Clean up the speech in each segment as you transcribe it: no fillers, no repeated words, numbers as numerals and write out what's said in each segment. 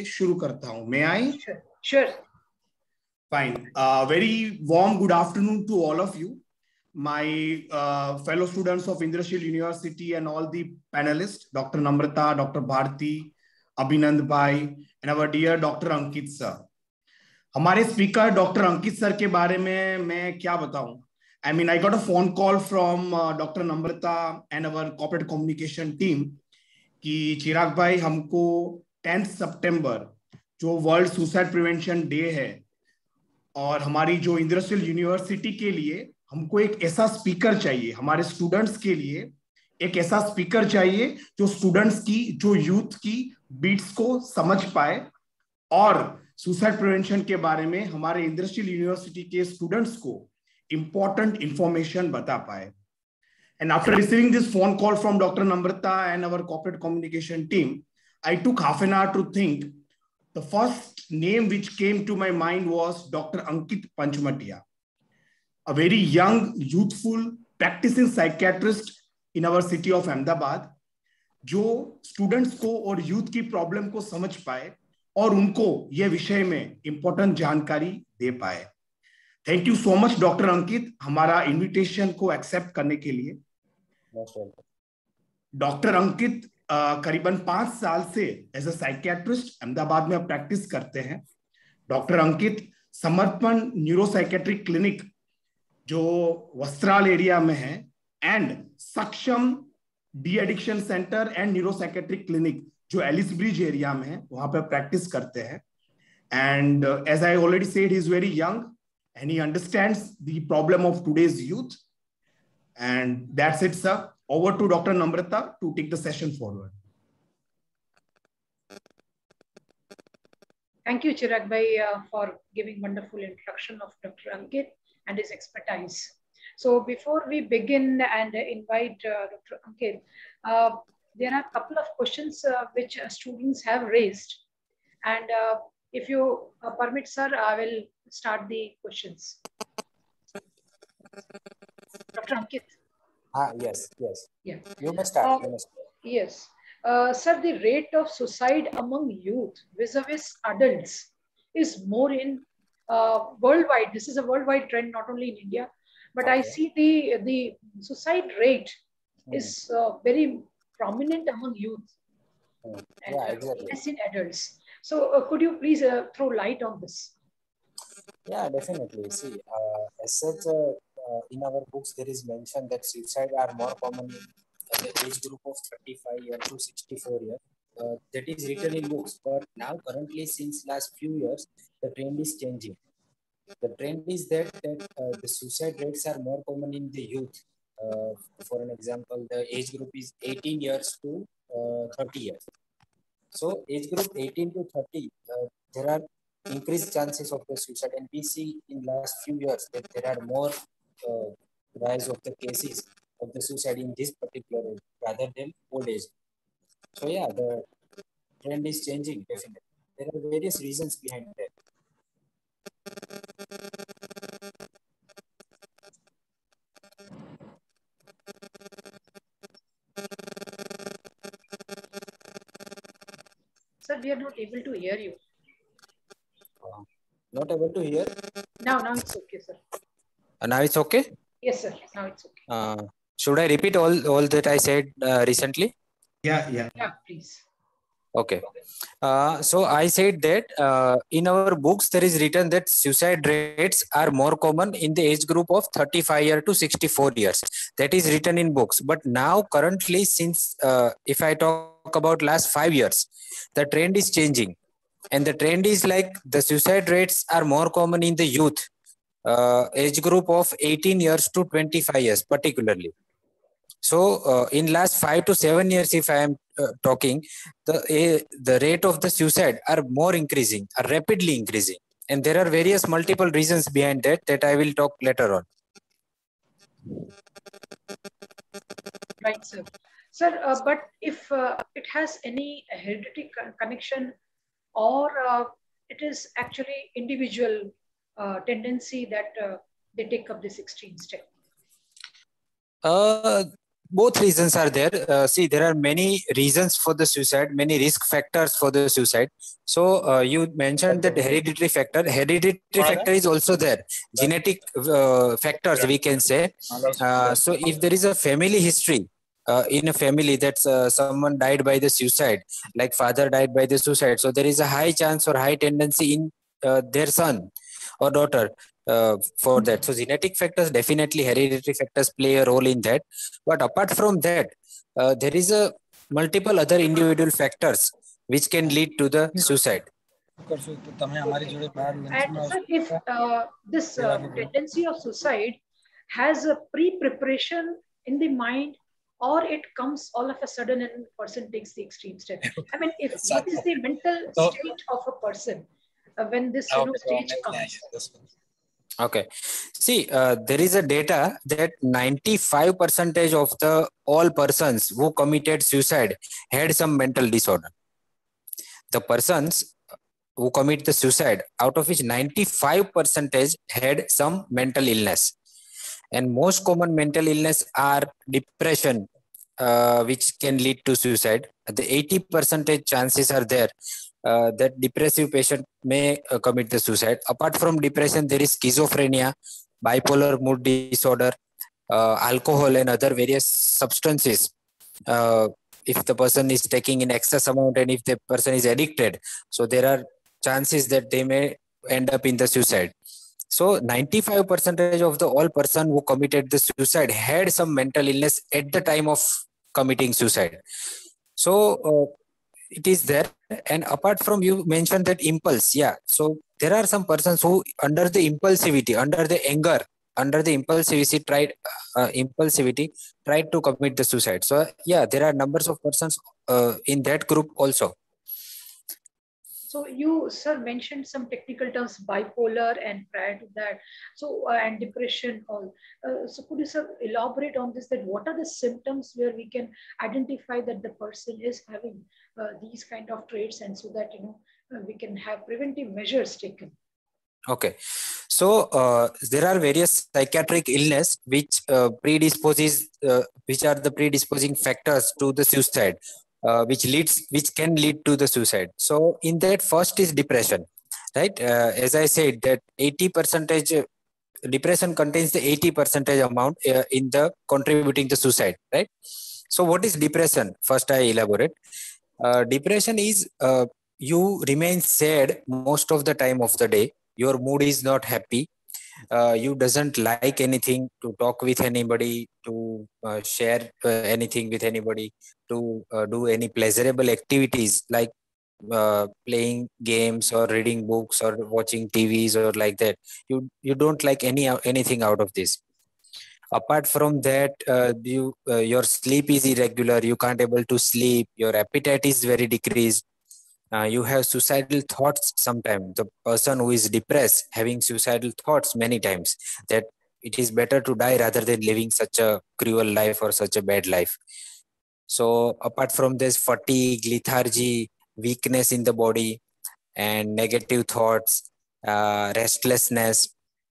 शुरू करता हूं। May I? Sure. Fine. Very warm good afternoon to all of you, my fellow students of Indrashil University and all the panelists, Dr. Namrata, Dr. Bharti, Abhinand Bhai, and our dear Dr. Ankit sir. हमारे speaker doctor अंकित sir के बारे में मैं क्या बताऊं? I got a phone call from Dr. Namrata and our corporate communication team कि चिराग भाई, हमको 10 सितंबर जो वर्ल्ड सुसाइड प्रिवेंशन डे है और हमारी जो इंद्रशील यूनिवर्सिटी के लिए हमको एक ऐसा स्पीकर चाहिए, हमारे स्टूडेंट्स के लिए एक ऐसा स्पीकर चाहिए जो स्टूडेंट्स की, जो यूथ की बीट्स को समझ पाए और सुसाइड प्रिवेंशन के बारे में हमारे इंद्रशील यूनिवर्सिटी के स्टूडेंट्स को इंपॉर्टेंट इंफॉर्मेशन बता पाए. And after receiving this phone call from Dr. Namrata and our corporate communication team, I took half an hour to think. The first name which came to my mind was Dr. Ankit Panchmatia, a very young, youthful, practicing psychiatrist in our city of Ahmedabad, जो students को और youth की problem को समझ पाए और उनको ये विषय में इंपॉर्टेंट जानकारी दे पाए. Thank you so much doctor Ankit, हमारा इनविटेशन को एक्सेप्ट करने के लिए. डॉक्टर अंकित करीबन 5 साल से एज अ साइकियाट्रिस्ट अहमदाबाद में प्रैक्टिस करते हैं. डॉक्टर अंकित समर्पण न्यूरोसाइकेट्रिक क्लिनिक जो वस्त्राल एरिया में है and Saksham deaddiction centre and neuropsychiatric clinic जो एलिस ब्रिज एरिया में है, वहां पर प्रैक्टिस करते हैं. And as I already said, he is very young and he understands the problem of today's youth. And that's it, sir. Over to Dr. Namrata to take the session forward. Thank you, Chirag Bhai, for giving wonderful introduction of Dr. Ankit and his expertise. So before we begin and invite Dr. Ankit, there are a couple of questions which students have raised. And if you permit, sir, I will start the questions. Dr. Ankit. Yes. Yeah. You may start. Yes. Sir, the rate of suicide among youth vis-a-vis adults is more in worldwide. This is a worldwide trend, not only in India, but okay. I see the suicide rate is very prominent among youth. And yeah, exactly. Less in adults. So could you please throw light on this? Yeah, definitely. See, as such, in our books, there is mention that suicide are more common in the age group of 35 years to 64 years. That is written in books. But now, currently, since last few years, the trend is changing. The trend is that the suicide rates are more common in the youth. For an example, the age group is 18 years to 30 years. So age group 18 to 30, there are increased chances of the suicide, and we see in last few years that there are more rise of the cases of the suicide in this particular age rather than old age. So yeah, the trend is changing definitely. There are various reasons behind that. Sir, we are not able to hear you. Not able to hear? Now it's okay, sir. Now it's okay? Yes, sir. Now it's okay. Should I repeat all that I said recently? Yeah, please. Okay. So I said that in our books, there is written that suicide rates are more common in the age group of 35 years to 64 years. That is written in books. But now currently, since if I talk about last 5 years, the trend is changing. And the trend is like the suicide rates are more common in the youth age group of 18 years to 25 years particularly. So in last 5 to 7 years, if I am talking, the rate of the suicide are more increasing, are rapidly increasing. And there are various multiple reasons behind that I will talk later on. Right, sir. Sir, but if it has any hereditary connection or it is actually individual tendency that they take up this extreme step? both reasons are there. See, there are many reasons for the suicide, many risk factors for the suicide. So you mentioned that hereditary factor. Hereditary factor is also there. Genetic factors, we can say. So if there is a family history, in a family that someone died by the suicide, like father died by the suicide, so there is a high chance or high tendency in their son or daughter for that. So genetic factors, definitely hereditary factors play a role in that. But apart from that, there is a multiple other individual factors which can lead to the suicide. And sir, if this tendency of suicide has a pre-preparation in the mind, or it comes all of a sudden and person takes the extreme step. I mean, if what is the mental state of a person when this stage comes? Okay. See, there is a data that 95% of the all persons who committed suicide had some mental disorder. The persons who commit the suicide, out of which 95% had some mental illness. And most common mental illness are depression, which can lead to suicide. The 80% chances are there that depressive patient may commit the suicide. Apart from depression, there is schizophrenia, bipolar mood disorder, alcohol and other various substances. If the person is taking in excess amount and if the person is addicted, so there are chances that they may end up in the suicide. So 95% of the all person who committed the suicide had some mental illness at the time of committing suicide. So it is there. And apart from, you mentioned that impulse, yeah. So there are some persons who under the impulsivity, under the anger, under the impulsivity tried to commit the suicide. So yeah, there are numbers of persons in that group also. So you, sir, mentioned some technical terms, bipolar, and prior to that, so and depression. All. So could you, sir, elaborate on this? That what are the symptoms where we can identify that the person is having these kind of traits, and so that we can have preventive measures taken. Okay, so there are various psychiatric illness which predisposes, which are the predisposing factors to the suicide. Which can lead to the suicide. So in that, first is depression, right? As I said, that 80% depression contains the 80% amount in the contributing to suicide, right? So what is depression? First I elaborate. Depression is you remain sad most of the time of the day. Your mood is not happy. You doesn't like anything to talk with anybody, to share anything with anybody, to do any pleasurable activities like playing games or reading books or watching TVs or like that. You don't like anything out of this. Apart from that, your sleep is irregular. You can't able to sleep. Your appetite is very decreased. You have suicidal thoughts sometimes. The person who is depressed having suicidal thoughts many times, that it is better to die rather than living such a cruel life or such a bad life. So apart from this, fatigue, lethargy, weakness in the body, and negative thoughts, restlessness.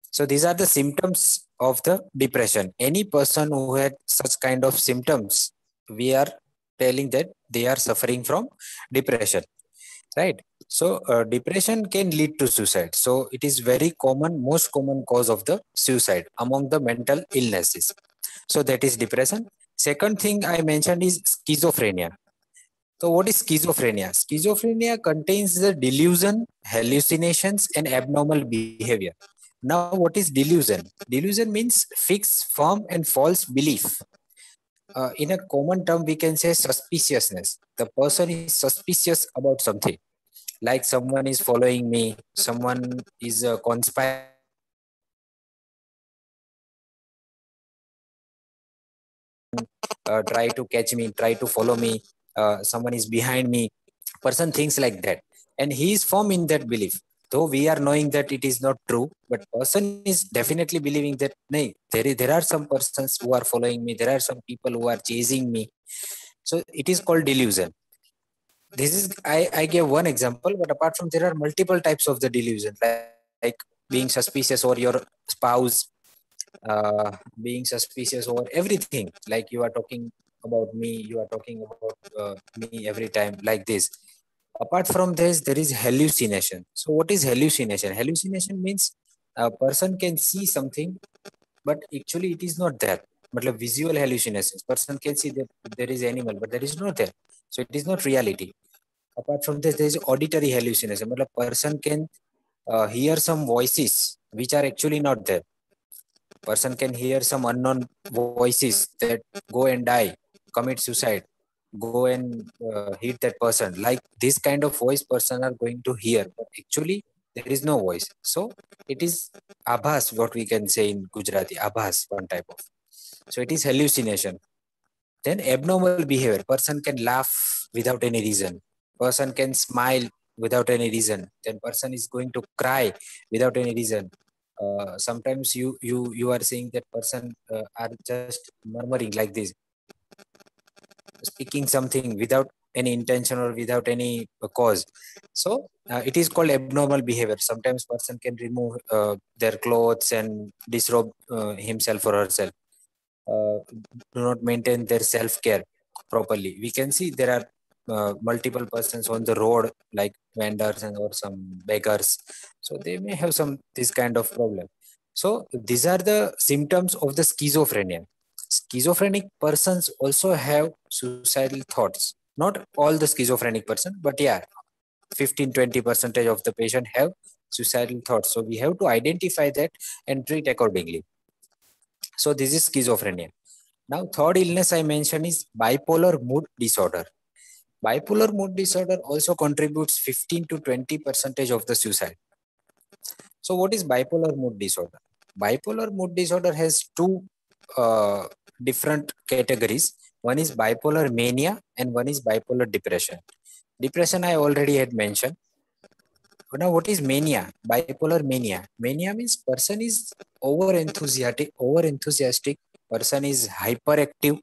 So these are the symptoms of the depression. Any person who had such kind of symptoms, we are telling that they are suffering from depression. Right. So depression can lead to suicide. So it is very common, most common cause of the suicide among the mental illnesses. So that is depression. Second thing I mentioned is schizophrenia. So what is schizophrenia? Schizophrenia contains the delusion, hallucinations, and abnormal behavior. Now, what is delusion? Delusion means fixed, firm, and false belief. In a common term, we can say suspiciousness. The person is suspicious about something, like someone is following me, someone is conspiring, try to catch me, try to follow me, someone is behind me. Person thinks like that, and he is firm in that belief. Though we are knowing that it is not true, but person is definitely believing that there are some persons who are following me, there are some people who are chasing me. So it is called delusion. This is, I gave one example, but apart from, there are multiple types of the delusion, like being suspicious or your spouse, being suspicious over everything. Like you are talking about me, you are talking about me every time like this. Apart from this, there is hallucination. So what is hallucination? Hallucination means a person can see something, but actually it is not there. Matlab visual hallucinations. Person can see that there is animal, but there is not there. So it is not reality. Apart from this, there is auditory hallucination. Matlab person can hear some voices which are actually not there. Person can hear some unknown voices that go and die, commit suicide, go and hit that person. Like this kind of voice person are going to hear, but actually there is no voice. So it is abhas, what we can say in Gujarati, abhas, one type of. So it is hallucination. Then abnormal behavior. Person can laugh without any reason. Person can smile without any reason. Then person is going to cry without any reason. Sometimes you are seeing that person are just murmuring like this, speaking something without any intention or without any cause. So it is called abnormal behavior. Sometimes person can remove their clothes and disrobe himself or herself. Do not maintain their self-care properly. We can see there are multiple persons on the road, like vendors and or some beggars. So they may have some this kind of problem. So these are the symptoms of the schizophrenia. Schizophrenic persons also have suicidal thoughts. Not all the schizophrenic person, but yeah, 15-20% of the patient have suicidal thoughts. So we have to identify that and treat accordingly. So this is schizophrenia. Now, third illness I mentioned is bipolar mood disorder. Bipolar mood disorder also contributes 15-20% of the suicide. So what is bipolar mood disorder? Bipolar mood disorder has two different categories. One is bipolar mania and one is bipolar depression. Depression I already had mentioned. Now what is mania? Bipolar mania. Mania means person is over enthusiastic, person is hyperactive,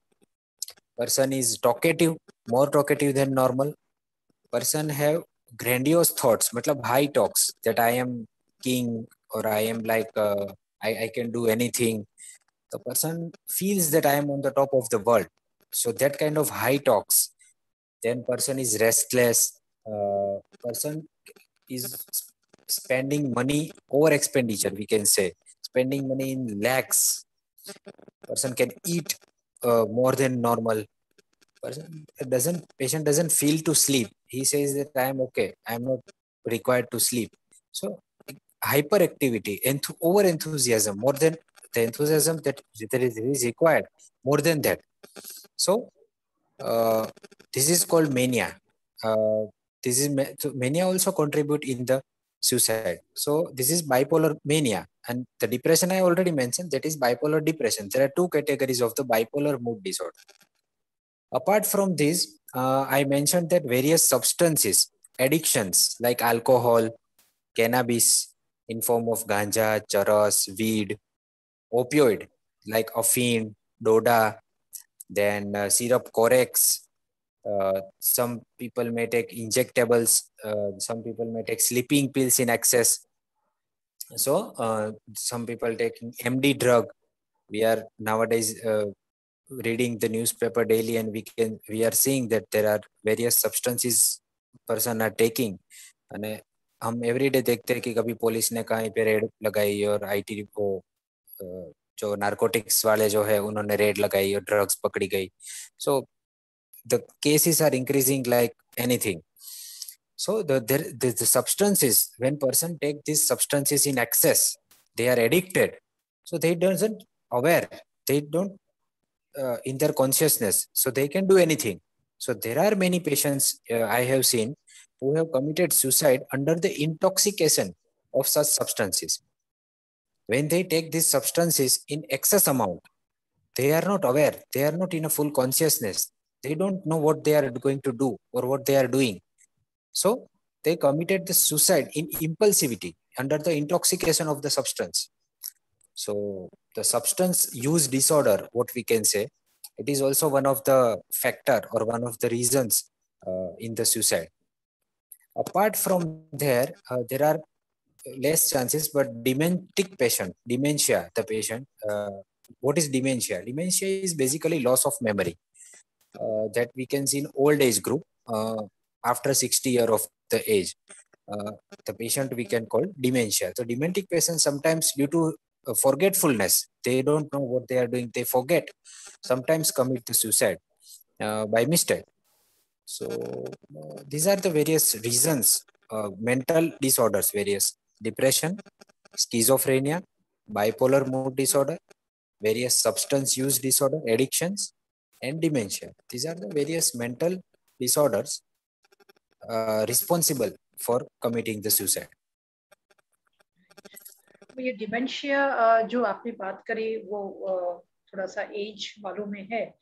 person is talkative, more talkative than normal. Person have grandiose thoughts, matlab high talks that I am king or I am like I can do anything. The person feels that I am on the top of the world. So that kind of high talks. Then person is restless. Person is spending money over expenditure. We can say spending money in lakhs. Person can eat more than normal. Patient doesn't feel to sleep. He says that I am okay, I am not required to sleep. So hyperactivity and over enthusiasm, more than the enthusiasm that is required, more than that. So this is called mania. So mania also contribute in the suicide. So this is bipolar mania, and the depression I already mentioned, that is bipolar depression. There are two categories of the bipolar mood disorder. Apart from this, I mentioned that various substances, addictions like alcohol, cannabis in form of ganja, charas, weed, opioid like affine, doda, then syrup corex. Some people may take injectables. Some people may take sleeping pills in excess. So some people taking MD drug. We are nowadays reading the newspaper daily, and we are seeing that there are various substances person are taking. And हम everyday देखते हैं कि कभी police ने कहीं पे red लगाई और आईटी को जो नारकोटिक्स वाले जो है उन्होंने रेड लगाई और ड्रग्स पकड़ी गई. So the cases are increasing like anything. So the substances, when person take these substances in excess, they are addicted. So they doesn't aware, they don't in their consciousness, so they can do anything. So there are many patients I have seen who have committed suicide under the intoxication of such substances. When they take these substances in excess amount, they are not aware, they are not in a full consciousness, they don't know what they are going to do or what they are doing. So they committed the suicide in impulsivity under the intoxication of the substance. So the substance use disorder, what we can say, it is also one of the factor or one of the reasons in the suicide. Apart from there, there are less chances, but dementic patient, dementia, the patient, what is dementia? Dementia is basically loss of memory that we can see in old age group after 60 year of the age. Uh, the patient we can call dementia. So dementic patients sometimes due to forgetfulness, they don't know what they are doing, they forget, sometimes commit to suicide by mistake. So these are the various reasons, mental disorders, various depression, schizophrenia, bipolar mood disorder, various substance use disorder, addictions, and dementia. These are the various mental disorders responsible for committing the suicide. ये dementia जो आपने बात करी वो थोड़ा सा as वालों में है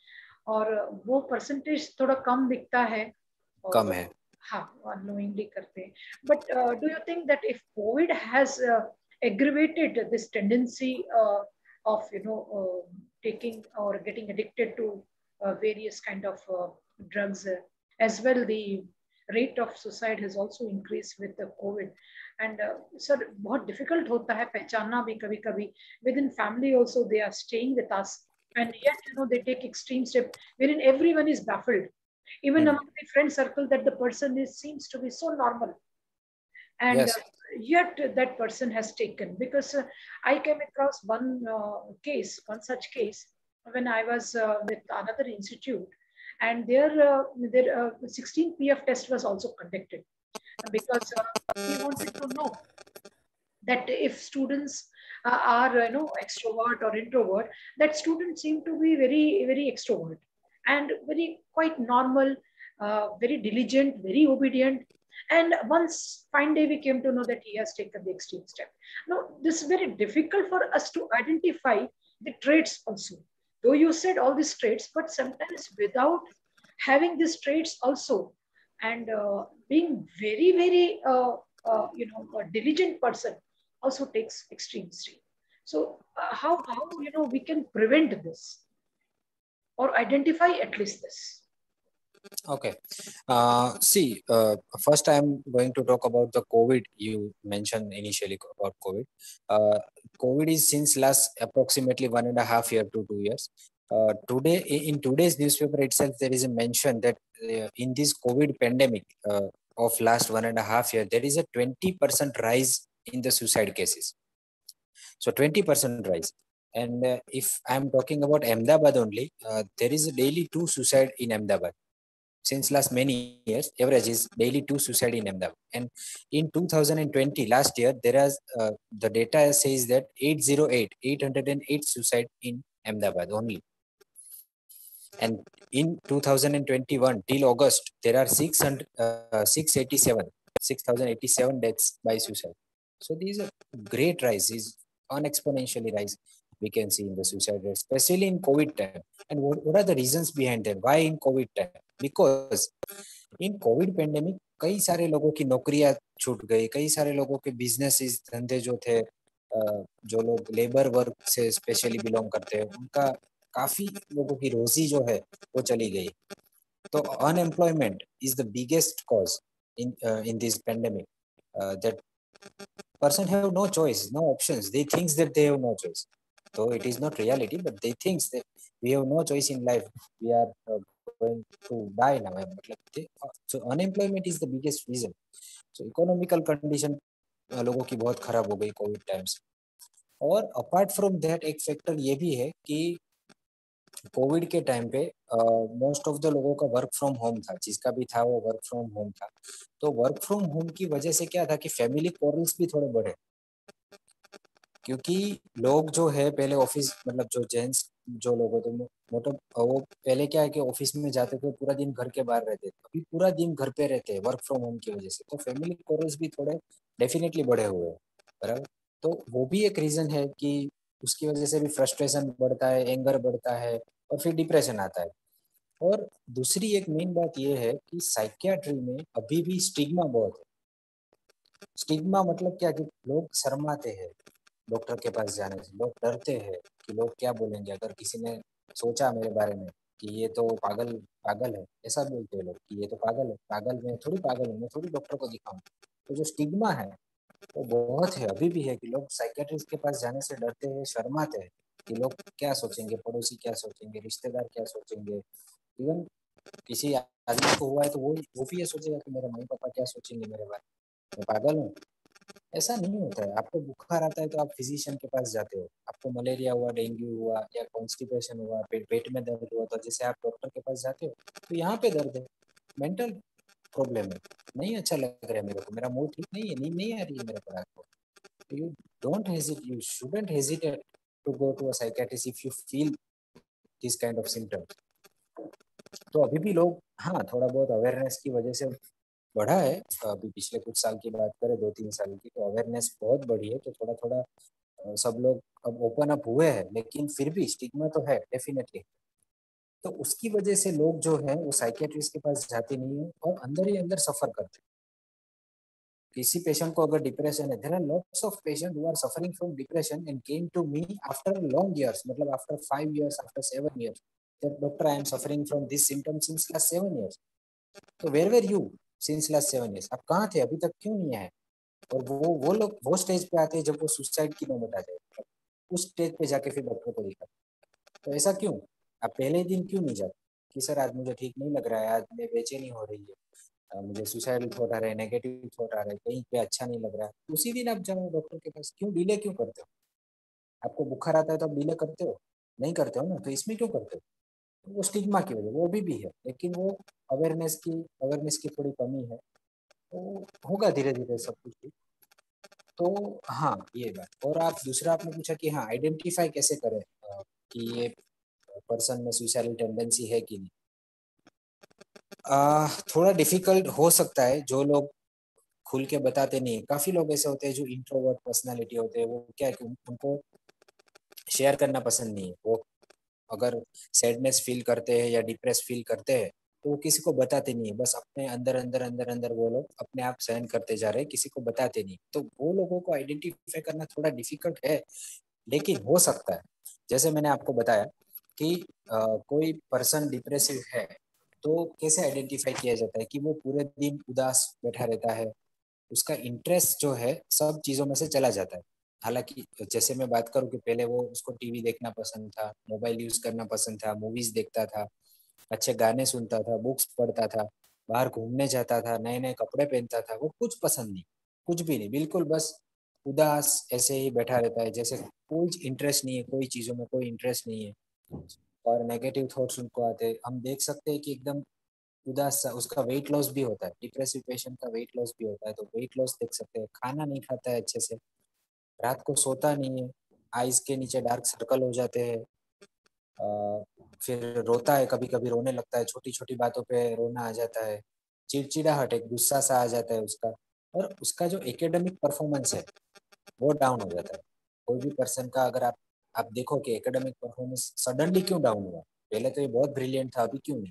और वो परसेंटेज थोड़ा कम दिखता है कम है हाँ अनोइंगली करते हैं but do you think that if Covid has aggravated this tendency of taking or getting addicted to various kind of drugs as well the rate of suicide has also increased with the covid and sir बहुत difficult होता है पहचानना भी कभी कभी within family also they are staying with us and yet they take extreme step wherein everyone is baffled even among the friend circle that the person seems to be so normal and yes. Yet that person has taken because I came across one such case when I was with another institute and their 16 pf test was also conducted because we wanted to know that if students are extrovert or introvert, that students seem to be very extrovert and very quite normal, very diligent, very obedient. And once fine day we came to know that he has taken the extreme step. Now this is very difficult for us to identify the traits also, though you said all these traits, but sometimes without having these traits also and being very a diligent person also takes extreme strain. So how we can prevent this or identify at least this? Okay. See, first I'm going to talk about the COVID. You mentioned initially about COVID. COVID is since last approximately 1.5 years to 2 years. Today, in today's newspaper itself, there is a mention that in this COVID pandemic of last 1.5 years, there is a 20% rise in the suicide cases. So 20% rise. And if I'm talking about Ahmedabad only, there is a daily 2 suicide in Ahmedabad. Since last many years, average is daily 2 suicide in Ahmedabad. And in 2020, last year, there is the data says that 808 suicide in Ahmedabad only. And in 2021 till August, there are 6,087 deaths by suicide. So these are great rise, is exponentially rise we can see in the suicide rate, especially in COVID time. And what are the reasons behind that? Why in COVID time? Because in COVID pandemic, कई सारे लोगों की नौकरियां छूट गई, कई सारे लोगों के बिजनेसेस धंधे जो थे, जो लोग लेबर वर्क से स्पेशली बिलोंग करते हैं, उनका काफी लोगों की रोजी जो है वो चली गई. तो unemployment is the biggest cause in this pandemic. That person have no choice, no options. They thinks that they have no choice. Though it is not reality, but they thinks that we have no choice in life. We are going to die now. So unemployment is the biggest reason. So economical condition लोगों की बहुत खराब हो गई Covid times. और apart from that एक factor ये भी है कि कोविड के टाइम पे मोस्ट ऑफ द लोगों का वर्क फ्रॉम होम था, जिसका भी था वो वर्क फ्रॉम होम था. तो वर्क फ्रॉम होम की वजह से क्या था कि फैमिली क्वारल्स भी थोड़े बढ़े, क्योंकि लोग जो है पहले ऑफिस, मतलब जो जेंट्स जो लोग होते हैं मतलब वो पहले क्या है कि ऑफिस में जाते थे, पूरा दिन घर के बाहर रहते थे, अभी पूरा दिन घर पे रहते हैं वर्क फ्रॉम होम की वजह से. तो फैमिली क्वारल्स भी थोड़े डेफिनेटली बढ़े हुए हैं, बराबर. तो वो भी एक रीजन है कि उसकी वजह से भी फ्रस्ट्रेशन बढ़ता है, एंगर बढ़ता है और फिर डिप्रेशन आता है. और दूसरी एक मेन बात ये है कि साइकियाट्री में अभी भी स्टिग्मा बहुत है. स्टिग्मा मतलब क्या कि लोग शर्माते हैं डॉक्टर के पास जाने से, लोग डरते हैं कि लोग क्या बोलेंगे अगर किसी ने सोचा मेरे बारे में कि ये तो पागल है, ऐसा बोलते हैं लोग कि ये तो पागल है, पागल मैं थोड़ी पागल हूँ, मैं थोड़ी डॉक्टर को दिखाऊं. तो जो स्टिग्मा है तो बहुत है, अभी भी है कि लोग साइकेट्रिस्ट के पास जाने से डरते हैं, शर्माते हैं कि लोग क्या सोचेंगे, पड़ोसी क्या सोचेंगे, रिश्तेदार क्या सोचेंगे। इवन किसी आदमी को हुआ है तो वो भी ये सोचेगा कि मेरे मम्मी पापा क्या सोचेंगे मेरे बारे में, मैं पागल हूँ। ऐसा नहीं होता है। आपको बुखार आता है तो आप फिजिशियन के पास जाते हो, आपको मलेरिया हुआ, डेंगू हुआ या कॉन्स्टिपेशन हुआ, पेट में दर्द हुआ तो जैसे आप डॉक्टर के पास जाते हो, तो यहाँ पे दर्द है, मेंटल प्रॉब्लम है, नहीं अच्छा लग रहा है मेरे को, मेरा मूड ठीक नहीं है, नींद नहीं आ रही है मेरे को रात को, तो you don't hesitate, you shouldn't hesitate to go to a psychiatrist if you feel this kind of symptoms. तो अभी भी लोग, हाँ, थोड़ा बहुत अवेयरनेस की वजह से बढ़ा है। अभी पिछले कुछ साल की बात करें, 2-3 साल की, तो अवेयरनेस बहुत बढ़ी है, तो थोड़ा थोड़ा सब लोग अब ओपन अप हुए हैं, लेकिन फिर भी स्टिग्मा तो है डेफिनेटली। तो उसकी वजह से लोग जो है वो साइकियाट्रिस्ट के पास जाते नहीं है और अंदर ही अंदर सफर करते हैं। किसी पेशेंट को अगर डिप्रेशन है, there are lots of patient who are suffering from depression and came to me after long years, मतलब after 5 years, after 7 years, that doctor, I am suffering from this symptom since last 7 years. तो where were you since last 7 years, आप कहाँ थे, अभी तक क्यों नहीं आए? और वो लोग वो स्टेज पे आते हैं जब वो सुसाइड की नौबत आ जाए, उस स्टेज पे जाके फिर डॉक्टर को दिखा। तो ऐसा क्यों? आप पहले ही दिन क्यों नहीं जाते कि सर आज मुझे ठीक नहीं लग रहा है, आज मैं बेचैनी हो रही है, मुझे सुसाइडल थॉट आ रहे हैं, नेगेटिव थॉट आ रहे हैं, कहीं पे अच्छा नहीं लग रहा है, उसी दिन आप जाओ डॉक्टर के पास। क्यों डिले क्यों करते हो? आपको बुखार आता है तो आप डिले करते हो? नहीं करते हो ना, तो इसमें क्यों करते हो? तो वो स्टिग्मा की वजह, वो अभी भी है, लेकिन वो अवेयरनेस की थोड़ी कमी है, तो होगा धीरे धीरे सब कुछ ठीक। तो हाँ, ये बात। और आप दूसरा आपने पूछा कि हाँ आइडेंटिफाई कैसे करें कि ये पर्सन में सुसाइडल टेंडेंसी है कि नहीं। थोड़ा डिफिकल्ट हो सकता है, जो लोग खुल के बताते नहीं। काफी लोग ऐसे होते हैं जो इंट्रोवर्ट पर्सनालिटी होते हैं, वो क्या है कि उनको शेयर करना पसंद नहीं है। वो अगर सैडनेस फील करते हैं या डिप्रेस फील करते हैं तो वो किसी को बताते नहीं है, बस अपने अंदर अंदर अंदर अंदर वो लोग अपने आप सहन करते जा रहे हैं, किसी को बताते नहीं। तो वो लोगों को आइडेंटिफाई करना थोड़ा डिफिकल्ट है, लेकिन हो सकता है। जैसे मैंने आपको बताया कि कोई पर्सन डिप्रेसिव है तो कैसे आइडेंटिफाई किया जाता है कि वो पूरे दिन उदास बैठा रहता है, उसका इंटरेस्ट जो है सब चीज़ों में से चला जाता है। हालांकि जैसे मैं बात करूँ कि पहले वो उसको टीवी देखना पसंद था, मोबाइल यूज़ करना पसंद था, मूवीज़ देखता था, अच्छे गाने सुनता था, बुक्स पढ़ता था, बाहर घूमने जाता था, नए नए कपड़े पहनता था, वो कुछ पसंद नहीं, कुछ भी नहीं, बिल्कुल बस उदास ऐसे ही बैठा रहता है, जैसे कोई इंटरेस्ट नहीं है, कोई चीज़ों में कोई इंटरेस्ट नहीं है। और नेगेटिव थॉट्स उनको आते हैं, हम देख सकते हैं कि एकदम उदास सा। उसका वेट लॉस भी होता है, डिप्रेसिव पेशेंट का वेट लॉस भी होता है, तो वेट लॉस देख सकते हैं। खाना नहीं खाता है अच्छे से, रात को सोता नहीं है, आईज के नीचे डार्क सर्कल हो जाते हैं, फिर रोता है, कभी कभी रोने लगता है, छोटी छोटी बातों पे रोना आ जाता है, चिड़चिड़ाहट, एक गुस्सा सा आ जाता है उसका। और उसका जो एकेडमिक परफॉर्मेंस है वो डाउन हो जाता है। कोई भी पर्सन का अगर आप देखो कि एकेडमिक परफॉर्मेंस सडनली क्यों डाउन हुआ, पहले तो ये बहुत ब्रिलियंट था, अभी क्यों नहीं,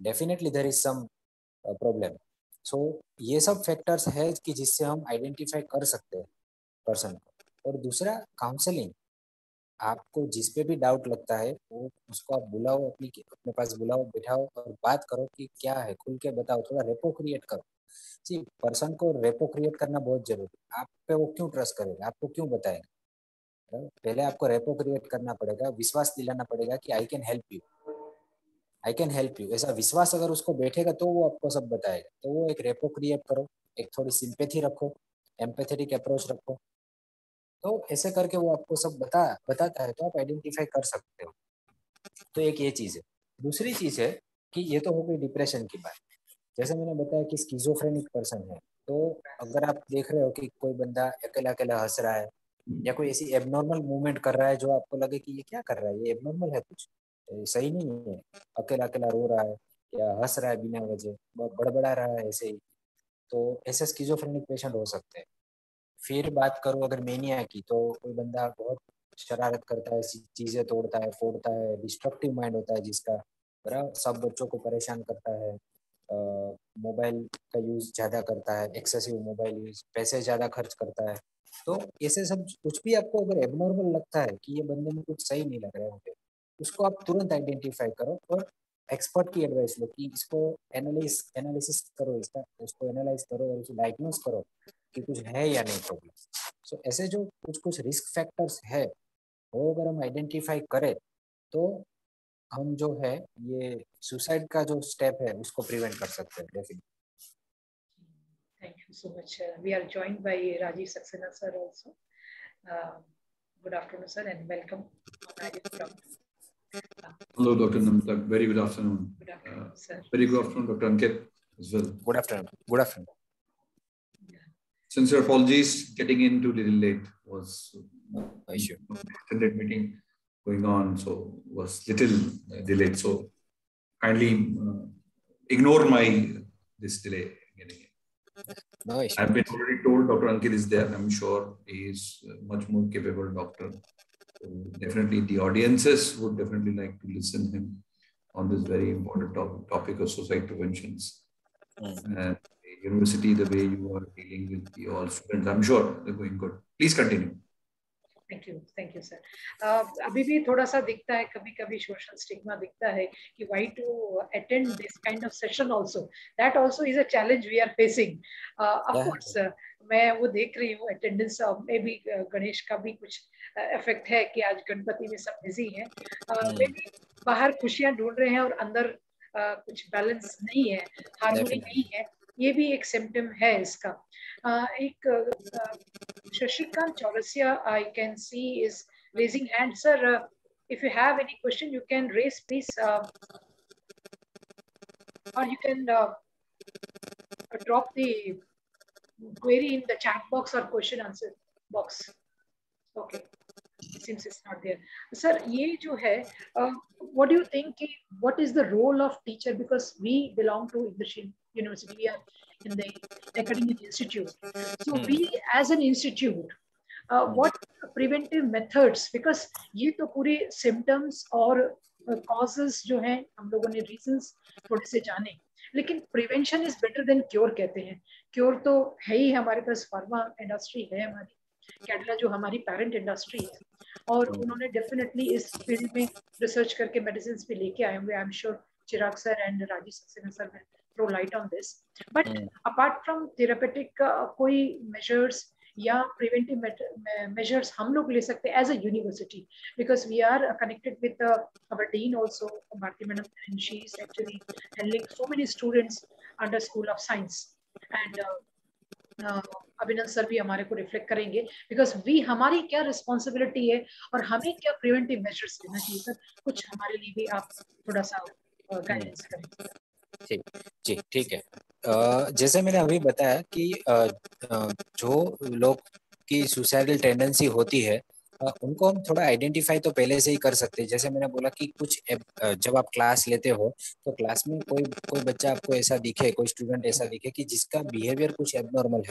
definitely there is some problem. So ये सब फैक्टर्स है कि जिससे हम आइडेंटिफाई कर सकते हैं पर्सन को। और दूसरा, काउंसलिंग। आपको जिस पे भी डाउट लगता है वो उसको आप बुलाओ, अपने पास बुलाओ, बिठाओ और बात करो कि क्या है, खुल के बताओ, थोड़ा रेपो क्रिएट करो। जी, पर्सन को रेपो क्रिएट करना बहुत जरूरी है। आप पे वो क्यों ट्रस्ट करेगा, आपको क्यों बताएगा? पहले आपको रेपो क्रिएट करना पड़ेगा, विश्वास दिलाना पड़ेगा कि I can help you, I can help you. ऐसा विश्वास अगर उसको बैठेगा तो वो आपको सब बताएगा। तो वो एक रेपो क्रिएट करो, एक थोड़ी सिंपैथी रखो, एम्पैथेटिक अप्रोच रखो, तो ऐसे करके वो आपको सब बताता है, तो आप आइडेंटिफाई कर सकते हो। तो एक ये चीज़ है। दूसरी चीज़ है कि ये तो हो गई डिप्रेशन की बात। जैसे मैंने बताया कि स्किज़ोफ्रेनिक पर्सन है, तो अगर आप देख रहे हो कि कोई बंदा अकेला अकेला हंस रहा है या कोई ऐसी एबनॉर्मल मूवमेंट कर रहा है जो आपको लगे कि ये क्या कर रहा है, ये एबनॉर्मल है, कुछ सही नहीं है, अकेला अकेला रो रहा है या हंस रहा है बिना वजह, बड़बड़ा रहा है ऐसे ही, तो ऐसे स्किज़ोफ्रेनिक पेशेंट हो सकते हैं। फिर बात करूँ अगर मेनिया की, तो कोई बंदा बहुत शरारत करता है, चीजें तोड़ता है, फोड़ता है, डिस्ट्रक्टिव माइंड होता है जिसका, बराबर सब बच्चों को परेशान करता है, मोबाइल का यूज ज्यादा करता है, एक्सेसिव मोबाइल यूज, पैसे ज्यादा खर्च करता है। तो ऐसे सब कुछ भी आपको अगर एबनॉर्मल लगता है कि ये बंदे में कुछ सही नहीं लग रहा है मुझे, उसको आप तुरंत आइडेंटिफाई करो और एक्सपर्ट की एडवाइस लो कि इसको एनालिसिस करो, इसको एनालाइज करो और उसको डायग्नोस करो। कि कुछ है या नहीं प्रॉब्लम। सो ऐसे जो कुछ रिस्क फैक्टर्स है वो अगर हम आइडेंटिफाई करें तो हम जो है ये सुसाइड का जो स्टेप है उसको प्रिवेंट कर सकते हैं definitely. Thank you so much. We are joined by Rajiv Saxena sir also. Good afternoon, sir, and welcome. Hello, Dr. Namita. Very good afternoon. Good afternoon, sir. Very good afternoon, Dr. Ankit as well. Good afternoon. Good afternoon. Sincere apologies, getting in too little late was issue. Extended meeting going on, so was little delayed. So kindly ignore my this delay getting in. No issue. I've been already told Dr. Ankit is there. I'm sure he is much more capable doctor. So definitely the audiences would definitely like to listen to him on this very important topic of suicide preventions. And the university, the way you are dealing with the all students, I'm sure they're going good. Please continue. Thank you, sir. अभी भी थोड़ा सा दिखता है, कभी-कभी social stigma दिखता है कि why to attend this kind of session also. That also is a challenge we are facing. Of course, मैं वो देख रही हूँ attendance में भी गणेश का भी कुछ इफेक्ट है कि आज गणपति में सब बिजी हैं. वे भी बाहर खुशियाँ ढूंढ रहे हैं और अंदर कुछ बैलेंस नहीं है, हार्मनी नहीं है. ये भी एक सिम्टम है इसका. एक Shashikant Chaurasia, I can see is raising hand. Sir, if you have any question, you can raise, please, or you can drop the query in the chat box or question answer box. Okay, seems it's not there. Sir, ये जो है, what do you think? What is the role of teacher? Because we belong to Indushian University, we are in the academic institute. So we, as an institute, what preventive methods? Because ये तो पूरे symptoms और causes जो हैं हम लोगों ने reasons थोड़े से जाने, लेकिन prevention is better than cure कहते हैं. Cure तो है ही, हमारे पास pharma industry है, हमारी कैडला जो हमारी parent industry है, और उन्होंने definitely इस field में research करके medicines भी लेके आए होंगे. I'm sure Chirag sir and Rajiv Saxena sir will throw light on this. But apart from therapeutic कोई measures या preventive measures हम लोग ले सकते हैं as a university, because we are connected with our dean also, Bharti madam, and she is actually handling so many students under School of Science, and अभिनंदन sir भी हमारे को रिफ्लेक्ट करेंगे, because we हमारी क्या रिस्पॉन्सिबिलिटी है और हमें क्या प्रिवेंटिव मेजर्स लेना चाहिए. सर, कुछ हमारे लिए भी आप थोड़ा सा गाइडेंस करें. जी, ठीक है. जैसे मैंने अभी बताया कि जो लोग की सुसाइडल टेंडेंसी होती है उनको हम थोड़ा आइडेंटिफाई तो पहले से ही कर सकते हैं. जैसे मैंने बोला कि कुछ जब आप क्लास लेते हो तो क्लास में कोई बच्चा आपको ऐसा दिखे, कोई स्टूडेंट ऐसा दिखे कि जिसका बिहेवियर कुछ एबनॉर्मल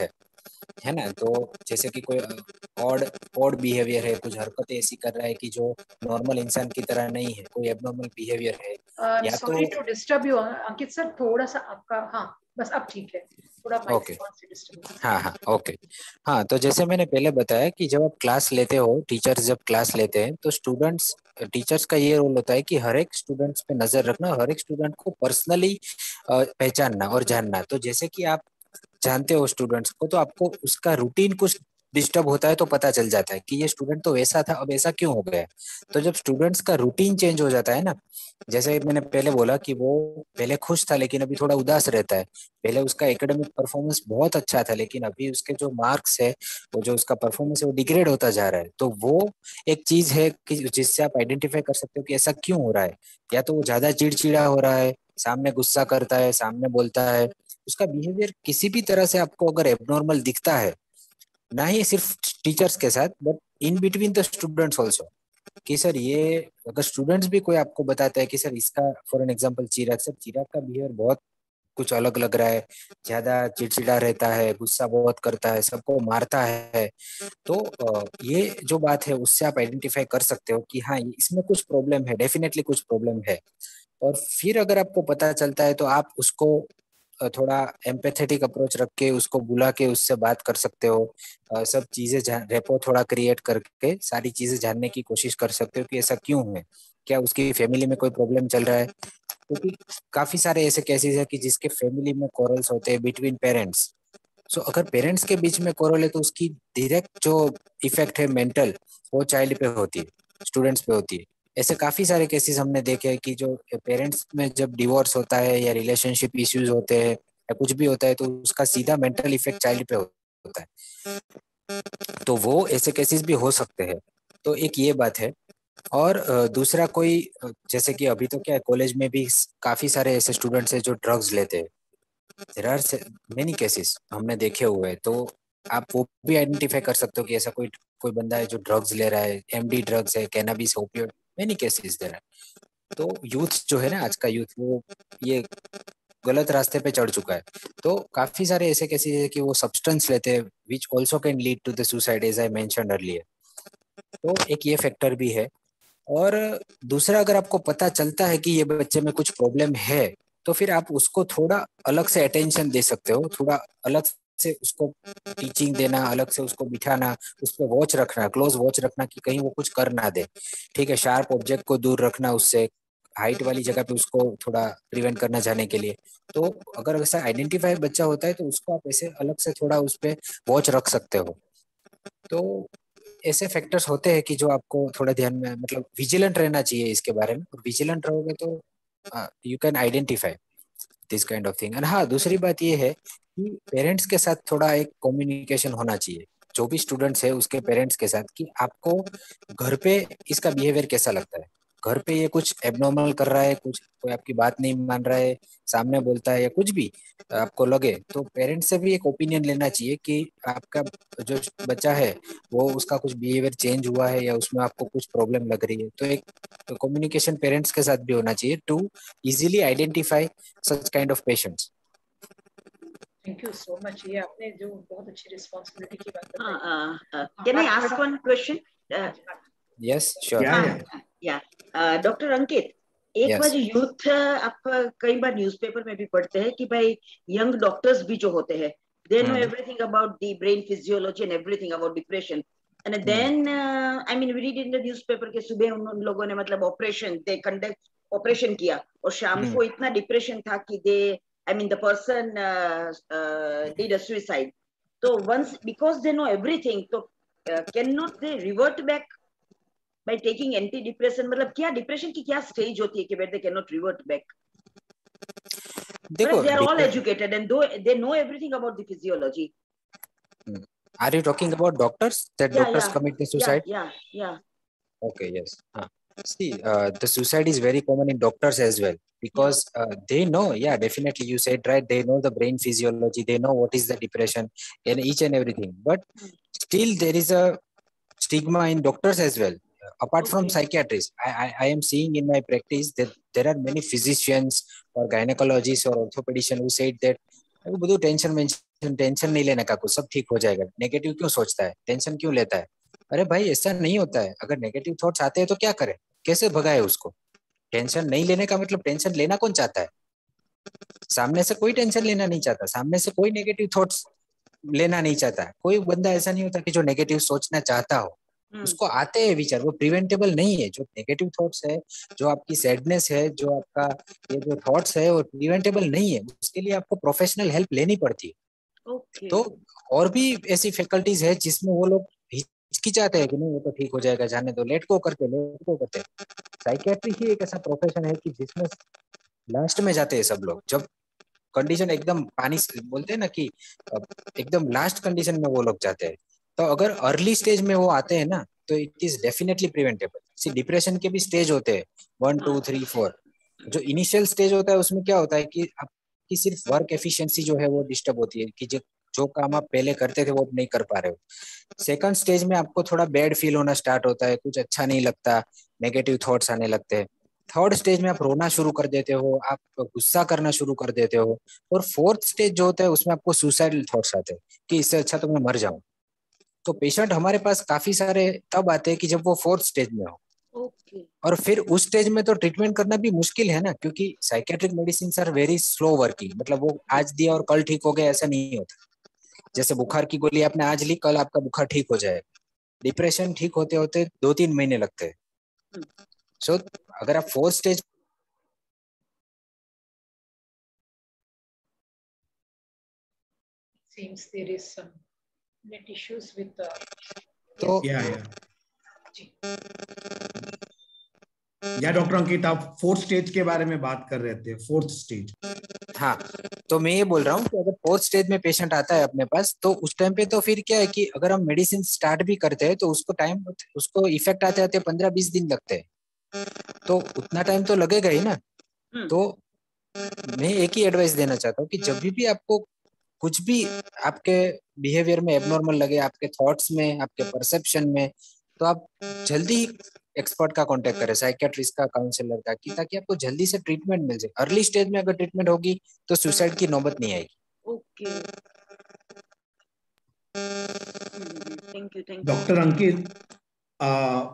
है ना, तो जैसे कि कोई ऑड बिहेवियर है, कुछ हरकतें ऐसी कर रहा है कि जो नॉर्मल इंसान की तरह नहीं है, कोई एबनॉर्मल बिहेवियर है. या sorry to disturb you Ankit sir, थोड़ा सा आपका, हाँ बस अब ठीक है, थोड़ा ओके. हाँ, ओके. हाँ, तो जैसे मैंने पहले बताया कि जब आप क्लास लेते हो, टीचर्स जब क्लास लेते हैं तो टीचर्स का ये रोल होता है कि हर एक स्टूडेंट्स पे नजर रखना, हर एक स्टूडेंट को पर्सनली पहचानना और जानना. तो जैसे कि आप जानते हो स्टूडेंट्स को, तो आपको उसका रूटीन कुछ डिस्टर्ब होता है तो पता चल जाता है कि ये स्टूडेंट तो वैसा था, अब ऐसा क्यों हो गया. तो जब स्टूडेंट्स का रूटीन चेंज हो जाता है ना, जैसे मैंने पहले बोला कि वो पहले खुश था लेकिन अभी थोड़ा उदास रहता है, पहले उसका एकेडमिक परफॉर्मेंस बहुत अच्छा था लेकिन अभी उसके जो मार्क्स है, वो जो उसका परफॉर्मेंस है वो डिग्रेड होता जा रहा है. तो वो एक चीज है कि जिससे आप आइडेंटिफाई कर सकते हो कि ऐसा क्यों हो रहा है. या तो वो ज्यादा चिड़चिड़ा हो रहा है, सामने गुस्सा करता है, सामने बोलता है, उसका बिहेवियर किसी भी तरह से आपको अगर एबनॉर्मल दिखता है, ना ही सिर्फ टीचर्स के साथ but in between the students also, कि सर ये अगर स्टूडेंट्स भी कोई आपको बताता है कि सर इसका, फॉर एन एग्जांपल चिराग का बिहेवियर बहुत कुछ अलग लग रहा है, ज्यादा चिड़चिड़ा रहता है, गुस्सा बहुत करता है, सबको मारता है, तो ये जो बात है उससे आप आइडेंटिफाई कर सकते हो कि हाँ इसमें कुछ प्रॉब्लम है, डेफिनेटली कुछ प्रॉब्लम है. और फिर अगर आपको पता चलता है तो आप उसको थोड़ा एम्पैथेटिक अप्रोच रख के उसको बुला के उससे बात कर सकते हो, सब चीजें रेपो थोड़ा क्रिएट करके सारी चीजें जानने की कोशिश कर सकते हो कि ऐसा क्यों है, क्या उसकी फैमिली में कोई प्रॉब्लम चल रहा है. क्योंकि काफी सारे ऐसे केसेस है कि जिसके फैमिली में क्वारल्स होते हैं बिटवीन पेरेंट्स, सो अगर पेरेंट्स के बीच में कोरोल है तो उसकी डायरेक्ट जो इफेक्ट है मेंटल, वो चाइल्ड पे होती है, स्टूडेंट्स पे होती है। ऐसे काफी सारे केसेस हमने देखे हैं कि जो पेरेंट्स में जब डिवोर्स होता है या रिलेशनशिप इश्यूज होते हैं या कुछ भी होता है तो उसका सीधा मेंटल इफेक्ट चाइल्ड पे होता है। तो वो ऐसे केसेस भी हो सकते हैं। तो एक ये बात है। और दूसरा कोई जैसे कि अभी तो क्या है, कॉलेज में भी काफी सारे ऐसे स्टूडेंट्स हैं जो ड्रग्स लेते हैं। देयर आर मेनी केसेस हमने देखे हुए हैं। तो आप वो भी आइडेंटिफाई कर सकते हो कि ऐसा कोई कोई बंदा है जो ड्रग्स ले रहा है, एमडी ड्रग्स है, cannabis, opioid, many cases there are. तो यूथ जो है ना, आज का यूथ, वो ये गलत रास्ते पे चढ़ चुका है। तो काफी सारे ऐसे केसेस है कि वो सब्सटेंस लेते हैं which also can lead to the suicide as I mentioned earlier. तो एक ये फैक्टर भी है। और दूसरा, अगर आपको पता चलता है कि ये बच्चे में कुछ प्रॉब्लम है तो फिर आप उसको थोड़ा अलग से अटेंशन दे सकते हो, थोड़ा अलग से उसको टीचिंग देना, अलग से उसको बिठाना, उस पर वॉच रखना, क्लोज वॉच रखना कि कहीं वो कुछ कर ना दे। ठीक है, शार्प ऑब्जेक्ट को दूर रखना उससे, हाइट वाली जगह पे उसको थोड़ा प्रिवेंट करना जाने के लिए। तो अगर वैसा आइडेंटिफाई बच्चा होता है तो उसको आप ऐसे अलग से थोड़ा उस पर वॉच रख सकते हो। तो ऐसे फैक्टर्स होते हैं कि जो आपको थोड़ा ध्यान में, मतलब विजिलेंट रहना चाहिए इसके बारे में। और विजिलेंट रहोगे तो you can identify this kind of thing. And हाँ, दूसरी बात ये है कि पेरेंट्स के साथ थोड़ा एक कम्युनिकेशन होना चाहिए, जो भी स्टूडेंट्स है उसके पेरेंट्स के साथ, कि आपको घर पे इसका बिहेवियर कैसा लगता है। घर पे ये कुछ एबनॉर्मल कर रहा है, कुछ कोई आपकी बात नहीं मान रहा है, सामने बोलता है या कुछ भी आपको लगे, तो पेरेंट्स से भी एक ओपिनियन लेना चाहिए कि आपका जो बच्चा है वो, उसका कुछ बिहेवियर चेंज हुआ है या उसमें आपको कुछ प्रॉब्लम लग रही है। तो एक कम्युनिकेशन पेरेंट्स के साथ भी होना चाहिए to easily identify such kind of patients. Thank you so much. ये आपने जो बहुत अच्छी रिस्पांसिबिलिटी की बात बताई। Can I ask one question? Yes, sure. Doctor Ankit, एक बार यूथ, आप कई बार न्यूज़पेपर में भी पढ़ते हैं कि भाई यंग डॉक्टर्स भी जो होते हैं, they know everything about the brain physiology and everything about depression. And then I mean we read in the newspaper कि सुबह उन लोगों ने मतलब ऑपरेशन किया और शाम को इतना डिप्रेशन था कि I mean the person did a suicide. So once, because they know everything, so cannot they revert back by taking antidepressant? मतलब क्या डिप्रेशन की क्या स्टेज होती है कि where they cannot revert back? देखो, they are all educated and they know everything about the physiology. Are you talking about doctors? That doctors commit the suicide? Yeah. Okay, yes. See, the suicide is very common in doctors as well, because they know, definitely you said right, they know the brain physiology, they know what is the depression and each and everything. But still there is a stigma in doctors as well. Apart from psychiatrists, I am seeing in my practice that there are many physicians or gynecologists or orthopedicians who said that બધું tension नहीं लेने का, कुछ सब ठीक हो जाएगा। Negative क्यों सोचता है, टेंशन क्यों लेता है? अरे भाई, ऐसा नहीं होता है। अगर नेगेटिव थॉट्स आते हैं तो क्या करें, कैसे भगाए उसको? टेंशन नहीं लेने का मतलब, टेंशन लेना कौन चाहता है? सामने से कोई टेंशन लेना नहीं चाहता, सामने से कोई नेगेटिव थॉट्स लेना नहीं चाहता। कोई बंदा ऐसा नहीं होता कि जो नेगेटिव सोचना चाहता हो। उसको आते हैं विचार, वो प्रिवेंटेबल नहीं है। जो नेगेटिव थॉट्स है, जो आपकी सैडनेस है, जो आपका ये जो थॉट्स है, वो प्रिवेंटेबल नहीं है। उसके लिए आपको प्रोफेशनल हेल्प लेनी पड़ती है। तो और भी ऐसी फैकल्टीज है जिसमें वो लोग हिचकिचाते हैं कि नहीं, वो तो ठीक हो जाएगा, जाने दो, लेट गो करते। साइकियाट्री ही एक ऐसा प्रोफेशन है कि जिसमें लास्ट में जाते हैं सब लोग, जब कंडीशन एकदम पानी बोलते हैं ना कि एकदम लास्ट कंडीशन में वो लोग जाते हैं। तो अगर अर्ली स्टेज में वो आते हैं ना, तो it is definitely preventable. See, depression के भी स्टेज होते हैं 1, 2, 3, 4। जो इनिशियल स्टेज होता है उसमें क्या होता है कि आपकी सिर्फ वर्क एफिशिएंसी जो है वो डिस्टर्ब होती है, कि जो काम आप पहले करते थे वो नहीं कर पा रहे हो। सेकंड स्टेज में आपको थोड़ा बैड फील होना स्टार्ट होता है, कुछ अच्छा नहीं लगता, नेगेटिव थॉट्स आने लगते हैं। थर्ड स्टेज में आप रोना शुरू कर देते हो, आप गुस्सा करना शुरू कर देते हो। और फोर्थ स्टेज जो होता है उसमें आपको सुसाइडल थॉट्स आते हैं कि इससे अच्छा तो मैं मर जाऊं। तो पेशेंट हमारे पास काफी सारे तब आते हैं कि जब वो फोर्थ स्टेज में हो। और फिर उस स्टेज में तो ट्रीटमेंट करना भी मुश्किल है ना, क्योंकि psychiatric medicine are very slow working. मतलब वो आज दिया और कल ठीक हो गया, ऐसा नहीं होता। जैसे बुखार की गोली आपने आज ली, कल आपका बुखार ठीक हो जाएगा। डिप्रेशन ठीक होते होते 2-3 महीने लगते हैं। सो अगर आप fourth stage seems there is some net issues with the. तो या डॉक्टर अंकित, आप फोर्थ स्टेज के बारे में बात कर रहे थे, फोर्थ स्टेज। हाँ, तो मैं ये बोल रहा हूँ कि अगर फोर्थ स्टेज में पेशेंट आता है अपने पास, तो उस टाइम पे तो फिर क्या है कि अगर हम मेडिसिन स्टार्ट भी करते हैं तो उसको इफेक्ट आते आते 15-20 दिन लगते हैं, तो उतना टाइम तो लगेगा ही ना। तो मैं एक ही एडवाइस देना चाहता हूँ कि जब भी आपको कुछ भी आपके बिहेवियर में एबनॉर्मल लगे, आपके थॉट्स में, आपके परसेप्शन में, तो आप जल्दी एक्सपर्ट का कांटेक्ट करें, साइकियाट्रिस्ट का, काउंसलर का, ताकि आपको जल्दी से ट्रीटमेंट मिल जाए। अर्ली स्टेज में अगर ट्रीटमेंट होगी तो सुसाइड की नौबत नहीं आएगी। Okay, thank you. डॉक्टर अंकित,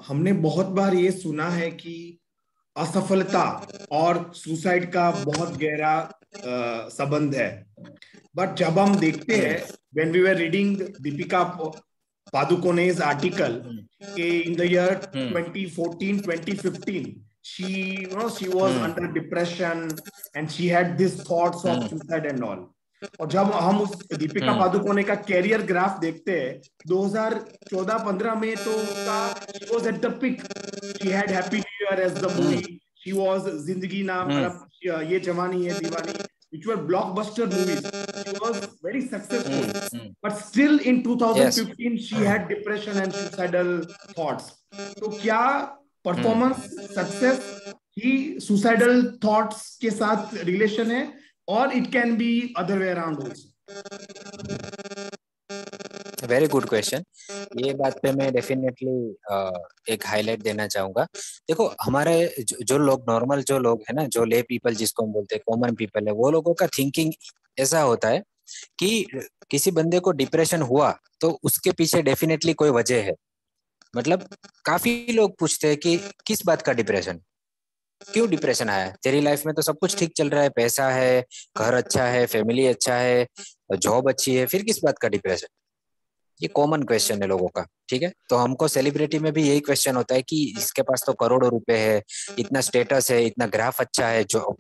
हमने बहुत बार ये सुना है कि असफलता और सुसाइड का बहुत गहरा संबंध है, बट जब हम देखते हैं, when we were reading Deepika Padukone's article in the year 2014-2015, she was under depression and she had these thoughts of suicide and all. और जब हम उस दीपिका पादुकोणे का कैरियर ग्राफ देखते हैं 2014-15 में, तो she was at the peak. She had Happy New Year as the movie. She was जिंदगी ना, ये जवानी है दीवानी, which were blockbuster movies. She was very successful, but still in 2015 she had depression and suicidal thoughts. तो क्या performance success ही suicidal thoughts के साथ relation है, और it can be other way around also? Very good question. ये बात पे मैं डेफिनेटली एक हाईलाइट देना चाहूंगा। देखो, हमारे जो लोग नॉर्मल जो लोग है ना, जो ले पीपल जिसको हम बोलते हैं, कॉमन पीपल है, वो लोगों का थिंकिंग ऐसा होता है कि किसी बंदे को डिप्रेशन हुआ तो उसके पीछे डेफिनेटली कोई वजह है। मतलब काफी लोग पूछते हैं कि किस बात का डिप्रेशन, क्यों डिप्रेशन आया? तेरी लाइफ में तो सब कुछ ठीक चल रहा है, पैसा है, घर अच्छा है, फैमिली अच्छा है, जॉब अच्छी है, फिर किस बात का डिप्रेशन? ये कॉमन क्वेश्चन है लोगों का, ठीक है। तो हमको सेलिब्रिटी में भी यही क्वेश्चन होता है कि इसके पास तो करोड़ों रुपए है, इतना स्टेटस है, इतना ग्राफ अच्छा है, जो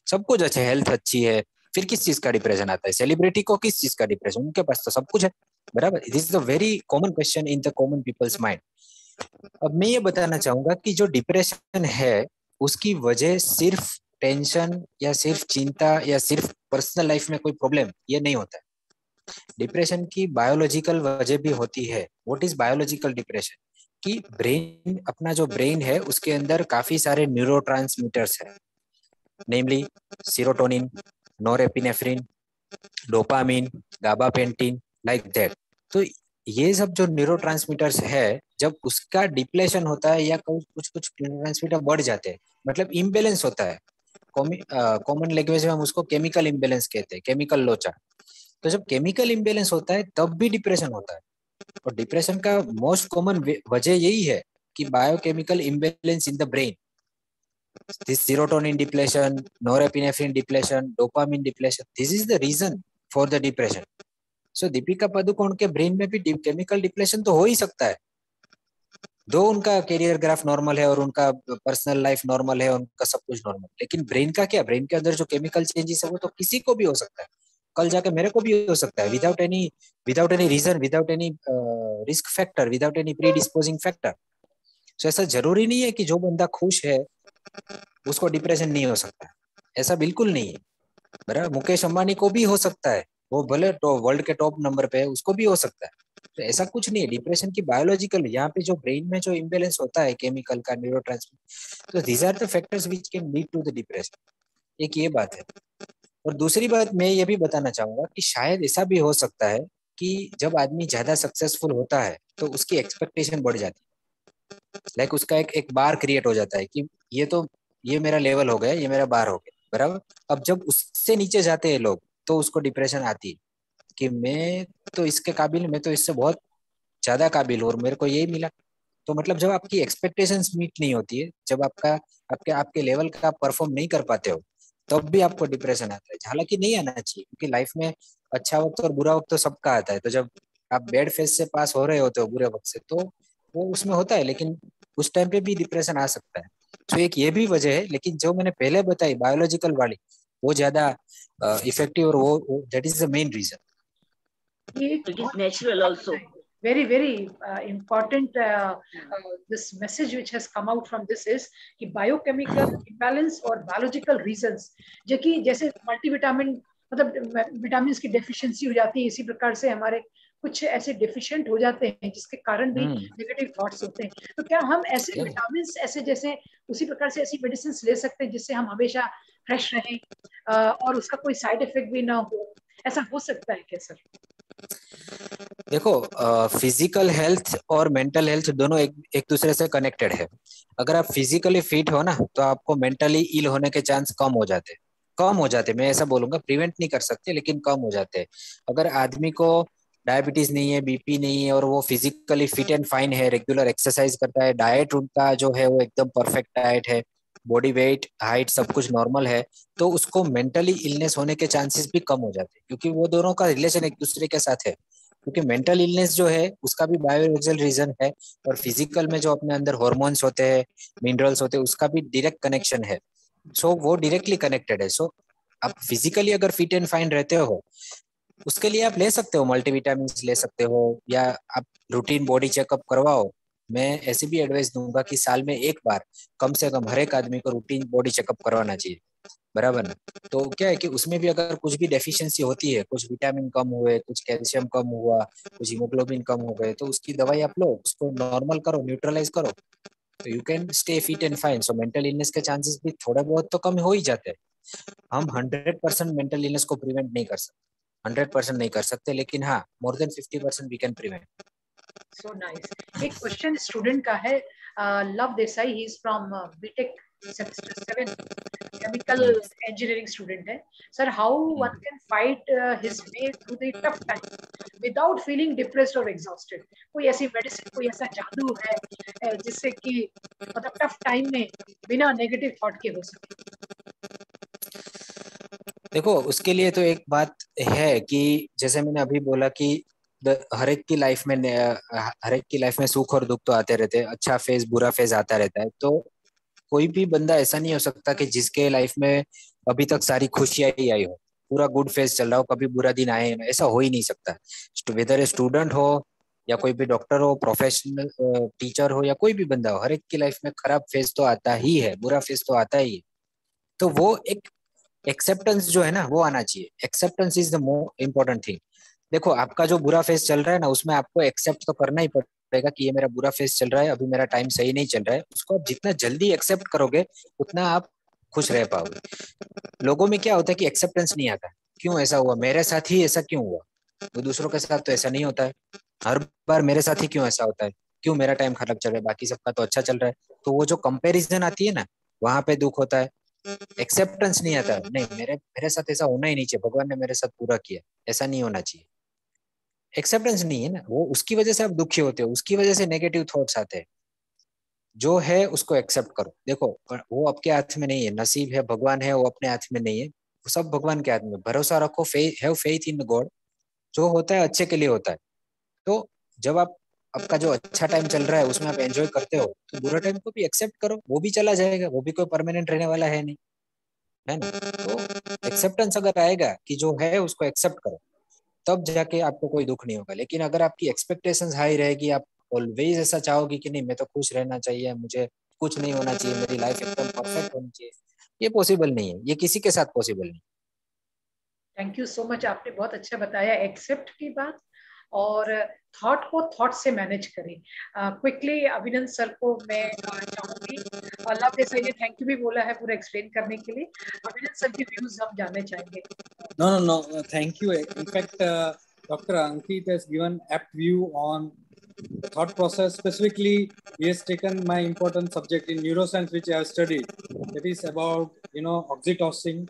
सब कुछ अच्छा है, हेल्थ अच्छी है, फिर किस चीज का डिप्रेशन आता है? सेलिब्रिटी को किस चीज का डिप्रेशन? उनके पास तो सब कुछ है, बराबर। This is the very common question in the common people's mind. अब मैं ये बताना चाहूंगा कि जो डिप्रेशन है उसकी वजह सिर्फ टेंशन या सिर्फ चिंता या सिर्फ पर्सनल लाइफ में कोई प्रॉब्लम, ये नहीं होता है। डिप्रेशन की बायोलॉजिकल वजह भी होती है। What is biological depression? कि ब्रेन, अपना जो ब्रेन है उसके अंदर काफी सारे न्यूरोट्रांसमीटर्स है, namely serotonin, norepinephrine, dopamine, gabapentin, like that. तो ये सब जो न्यूरोट्रांसमीटर्स है, जब उसका डिप्लेशन होता है या कुछ न्यूरोट्रांसमीटर बढ़ जाते हैं, मतलब इम्बेलेंस होता है, कॉमन लैंग्वेज में हम उसको केमिकल इम्बेलेंस कहते हैं, केमिकल लोचा। तो जब केमिकल इम्बेलेंस होता है तब भी डिप्रेशन होता है। और डिप्रेशन का मोस्ट कॉमन वजह यही है कि biochemical imbalance in the brain, this serotonin depletion, norepinephrine depletion, dopamine depletion, this is the reason for the depression. So Deepika Padukone के ब्रेन में भी केमिकल डिप्लेशन तो हो ही सकता है, दो उनका कैरियर ग्राफ नॉर्मल है और उनका पर्सनल लाइफ नॉर्मल है, उनका सब कुछ नॉर्मल, लेकिन ब्रेन का क्या? ब्रेन के अंदर जो केमिकल चेंजेस है वो तो किसी को भी हो सकता है, कल जाके मेरे को भी हो सकता है, without any reason, without any risk factor, without any predisposing factor. So ऐसा जरूरी नहीं है कि जो बंदा खुश है उसको डिप्रेशन नहीं हो सकता, ऐसा बिल्कुल नहीं है, बराबर। मुकेश अंबानी को भी हो सकता है, वो भले वर्ल्ड के टॉप नंबर पे है, उसको भी हो सकता है। तो ऐसा कुछ नहीं है। डिप्रेशन की बायोलॉजिकल, यहाँ पे जो ब्रेन में जो इम्बेलेंस होता है केमिकल का, न्यूरोट्रांसमीटर, तो these are the factors which can lead to the depression. एक ये बात है। और दूसरी बात मैं ये भी बताना चाहूंगा कि शायद ऐसा भी हो सकता है कि जब आदमी ज्यादा सक्सेसफुल होता है तो उसकी एक्सपेक्टेशन बढ़ जाती है, लाइक उसका एक बार क्रिएट हो जाता है कि ये मेरा लेवल हो गया, ये मेरा बार हो गया, बराबर। अब जब उससे नीचे जाते हैं लोग तो उसको डिप्रेशन आती है कि मैं तो इसके काबिल, मैं तो इससे बहुत ज्यादा काबिल हूँ और मेरे को यही मिला। तो मतलब जब आपकी एक्सपेक्टेशंस मीट नहीं होती है, जब आपके लेवल का परफॉर्म नहीं कर पाते हो, तब भी आपको डिप्रेशन आता है। हालांकि नहीं आना चाहिए, क्योंकि लाइफ में अच्छा वक्त और बुरा वक्त तो सबका आता है। तो जब आप बैड फेज से पास हो रहे होते हो, बुरे वक्त से, तो वो उसमें होता है, लेकिन उस टाइम पे भी डिप्रेशन आ सकता है। तो एक ये भी वजह है, लेकिन जो मैंने पहले बताई बायोलॉजिकल वाली, वो ज्यादा इफेक्टिव, और वो that is the main reason. It is natural also. Very, very important. This message which has come out from this is कि biochemical imbalance और biological reasons, जो कि जैसे multivitamin मतलब विटामिन की डेफिशिएंसी हो जाती है, इसी प्रकार से हमारे कुछ ऐसे डेफिशिएंट हो जाते हैं जिसके कारण भी नेगेटिव थॉट्स होते हैं. तो क्या हम ऐसे विटामिन ऐसे जैसे उसी प्रकार से ऐसी मेडिसिन ले सकते हैं जिससे हम हमेशा फ्रेश रहें और उसका कोई साइड इफेक्ट भी ना हो? ऐसा हो सकता है क्या सर? देखो, फिजिकल हेल्थ और मेंटल हेल्थ दोनों एक दूसरे से कनेक्टेड है. अगर आप फिजिकली फिट हो ना, तो आपको मेंटली इल होने के चांस कम हो जाते. मैं ऐसा बोलूंगा, प्रिवेंट नहीं कर सकते लेकिन कम हो जाते हैं. अगर आदमी को डायबिटीज नहीं है, बीपी नहीं है और वो फिजिकली फिट एंड फाइन है, रेगुलर एक्सरसाइज करता है, डाइट उनका जो है वो एकदम परफेक्ट डाइट है, बॉडी वेट हाइट सब कुछ नॉर्मल है, तो उसको मेंटली इलनेस होने के चांसेस भी कम हो जाते हैं, क्योंकि वो दोनों का रिलेशन एक दूसरे के साथ है. क्योंकि मेंटल इलनेस जो है उसका भी बायोलॉजिकल रीजन है, और फिजिकल में जो अपने अंदर हॉर्मोन्स होते हैं, मिनरल्स होते हैं, उसका भी डायरेक्ट कनेक्शन है. सो वो डायरेक्टली कनेक्टेड है. सो आप फिजिकली अगर फिट एंड फाइन रहते हो, उसके लिए आप ले सकते हो, मल्टीविटामिन ले सकते हो, या आप रूटीन बॉडी चेकअप करवाओ. मैं ऐसे भी एडवाइस दूंगा कि साल में एक बार कम से कम हर एक आदमी को रूटीन बॉडी चेकअप करवाना चाहिए, बराबर ना. तो क्या है कि उसमें भी अगर कुछ भी डेफिशिएंसी होती है, कुछ विटामिन कम हुए, कुछ कैल्शियम कम हुआ, कुछ हीमोग्लोबिन कम हो गए, तो उसकी दवाई आप लो, उसको नॉर्मल करो, न्यूट्रलाइज करो, तो you can stay fit and fine. So mental illness के चांसेस भी थोड़े बहुत तो कम हो ही जाते हैं. हम 100% मेंटल इलनेस को प्रिवेंट नहीं कर सकते, 100% नहीं कर सकते, लेकिन हाँ, more than 50% we can prevent. So nice. एक क्वेश्चन स्टूडेंट का है, Luv Desai, he is from BTech semester 7, chemical engineering student है. Sir, how one can fight his way through the tough time without feeling depressed और exhausted? कोई ऐसी medicine, कोई ऐसा जादू है जिससे कि मतलब टफ टाइम में बिना नेगेटिव थॉट के हो सके? देखो, उसके लिए तो एक बात है कि जैसे मैंने अभी बोला कि हर एक की लाइफ में सुख और दुख तो आते रहते हैं, अच्छा फेज बुरा फेज आता रहता है. तो कोई भी बंदा ऐसा नहीं हो सकता कि जिसके लाइफ में अभी तक सारी खुशियां ही आई हो, पूरा गुड फेज चल रहा हो, कभी बुरा दिन आए, ऐसा हो ही नहीं सकता. वेदर स्टूडेंट हो या कोई भी डॉक्टर हो, प्रोफेशनल टीचर हो, या कोई भी बंदा हो, हर एक की लाइफ में खराब फेज तो आता ही है, बुरा फेज तो आता ही है. तो वो एक एक्सेप्टेंस जो है ना, वो आना चाहिए. Acceptance is the most important thing. देखो, आपका जो बुरा फेज चल रहा है ना, उसमें आपको एक्सेप्ट तो करना ही पड़ेगा कि ये मेरा बुरा फेज चल रहा है, अभी मेरा टाइम सही नहीं चल रहा है. उसको आप जितना जल्दी एक्सेप्ट करोगे उतना आप खुश रह पाओगे. लोगों में क्या होता है कि एक्सेप्टेंस नहीं आता. क्यों ऐसा हुआ, मेरे साथ ही ऐसा क्यों हुआ, वो दूसरों के साथ तो ऐसा नहीं होता है. हर बार मेरे साथ ही क्यों ऐसा होता है, क्यों मेरा टाइम खराब चल रहा है, बाकी सबका तो अच्छा चल रहा है. तो वो जो कंपेरिजन आती है ना, वहां पे दुख होता है. एक्सेप्टेंस नहीं आता, नहीं मेरे साथ ऐसा होना ही नहीं चाहिए, भगवान ने मेरे साथ पूरा किया, ऐसा नहीं होना चाहिए. एक्सेप्टेंस नहीं है ना, वो उसकी वजह से आप दुखी होते हो, उसकी वजह से नेगेटिव थॉट्स आते हैं. जो है उसको एक्सेप्ट करो. देखो, वो आपके हाथ में नहीं है, नसीब है, भगवान है, वो अपने हाथ में नहीं है, वो सब भगवान के हाथ में. भरोसा रखो, हैव फेथ इन गॉड. जो होता है अच्छे के लिए होता है. तो जब आपका जो अच्छा टाइम चल रहा है उसमें आप एंजॉय करते हो, तो बुरा टाइम को भी एक्सेप्ट करो, वो भी चला जाएगा, वो भी कोई परमानेंट रहने वाला है नहीं, है ना. तो एक्सेप्टेंस अगर आएगा कि जो है उसको एक्सेप्ट करो, तब जाके आपको कोई दुख नहीं होगा. लेकिन अगर आपकी एक्सपेक्टेशंस हाई रहेगी, आप ऑलवेज ऐसा चाहोगे कि नहीं मैं तो खुश रहना चाहिए, मुझे कुछ नहीं होना चाहिए, मेरी लाइफ एकदम परफेक्ट होनी चाहिए, ये पॉसिबल नहीं है, ये किसी के साथ पॉसिबल नहीं. थैंक यू सो मच, आपने बहुत अच्छा बताया एक्सेप्ट की बात, और थॉट को थॉट से मैनेज करें. क्विकली अभिनंदन सर को मैं चाहूंगी, लव देसाई ने थैंक यू भी बोला है पूरा एक्सप्लेन करने के लिए. अभिनंदन सर के व्यूज हम जानने चाहेंगे. No, thank you. In fact, Dr. Ankit has given apt view on thought process. Specifically, he has taken my important subject in neuroscience, which I have studied. That is about, oxytocin,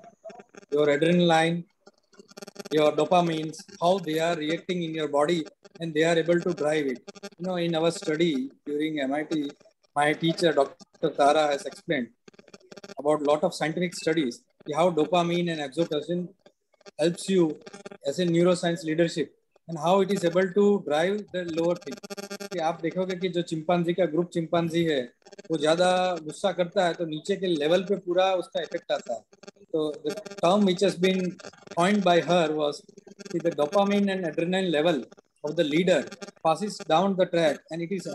your adrenaline, your dopamines, how they are reacting in your body, and they are able to drive it. In our study during MIT, my teacher, Dr. Tara, has explained about a lot of scientific studies, how dopamine and oxytocin helps you as a neuroscience leadership, and how it is able to drive the lower thing. कि आप देखोगे कि जो chimpanzee का group chimpanzee है, वो ज्यादा गुस्सा करता है तो नीचे के लेवल पे पूरा उसका इफेक्ट आता है. So the term which has been coined by her was the dopamine and adrenaline level of the leader passes down the track, and it is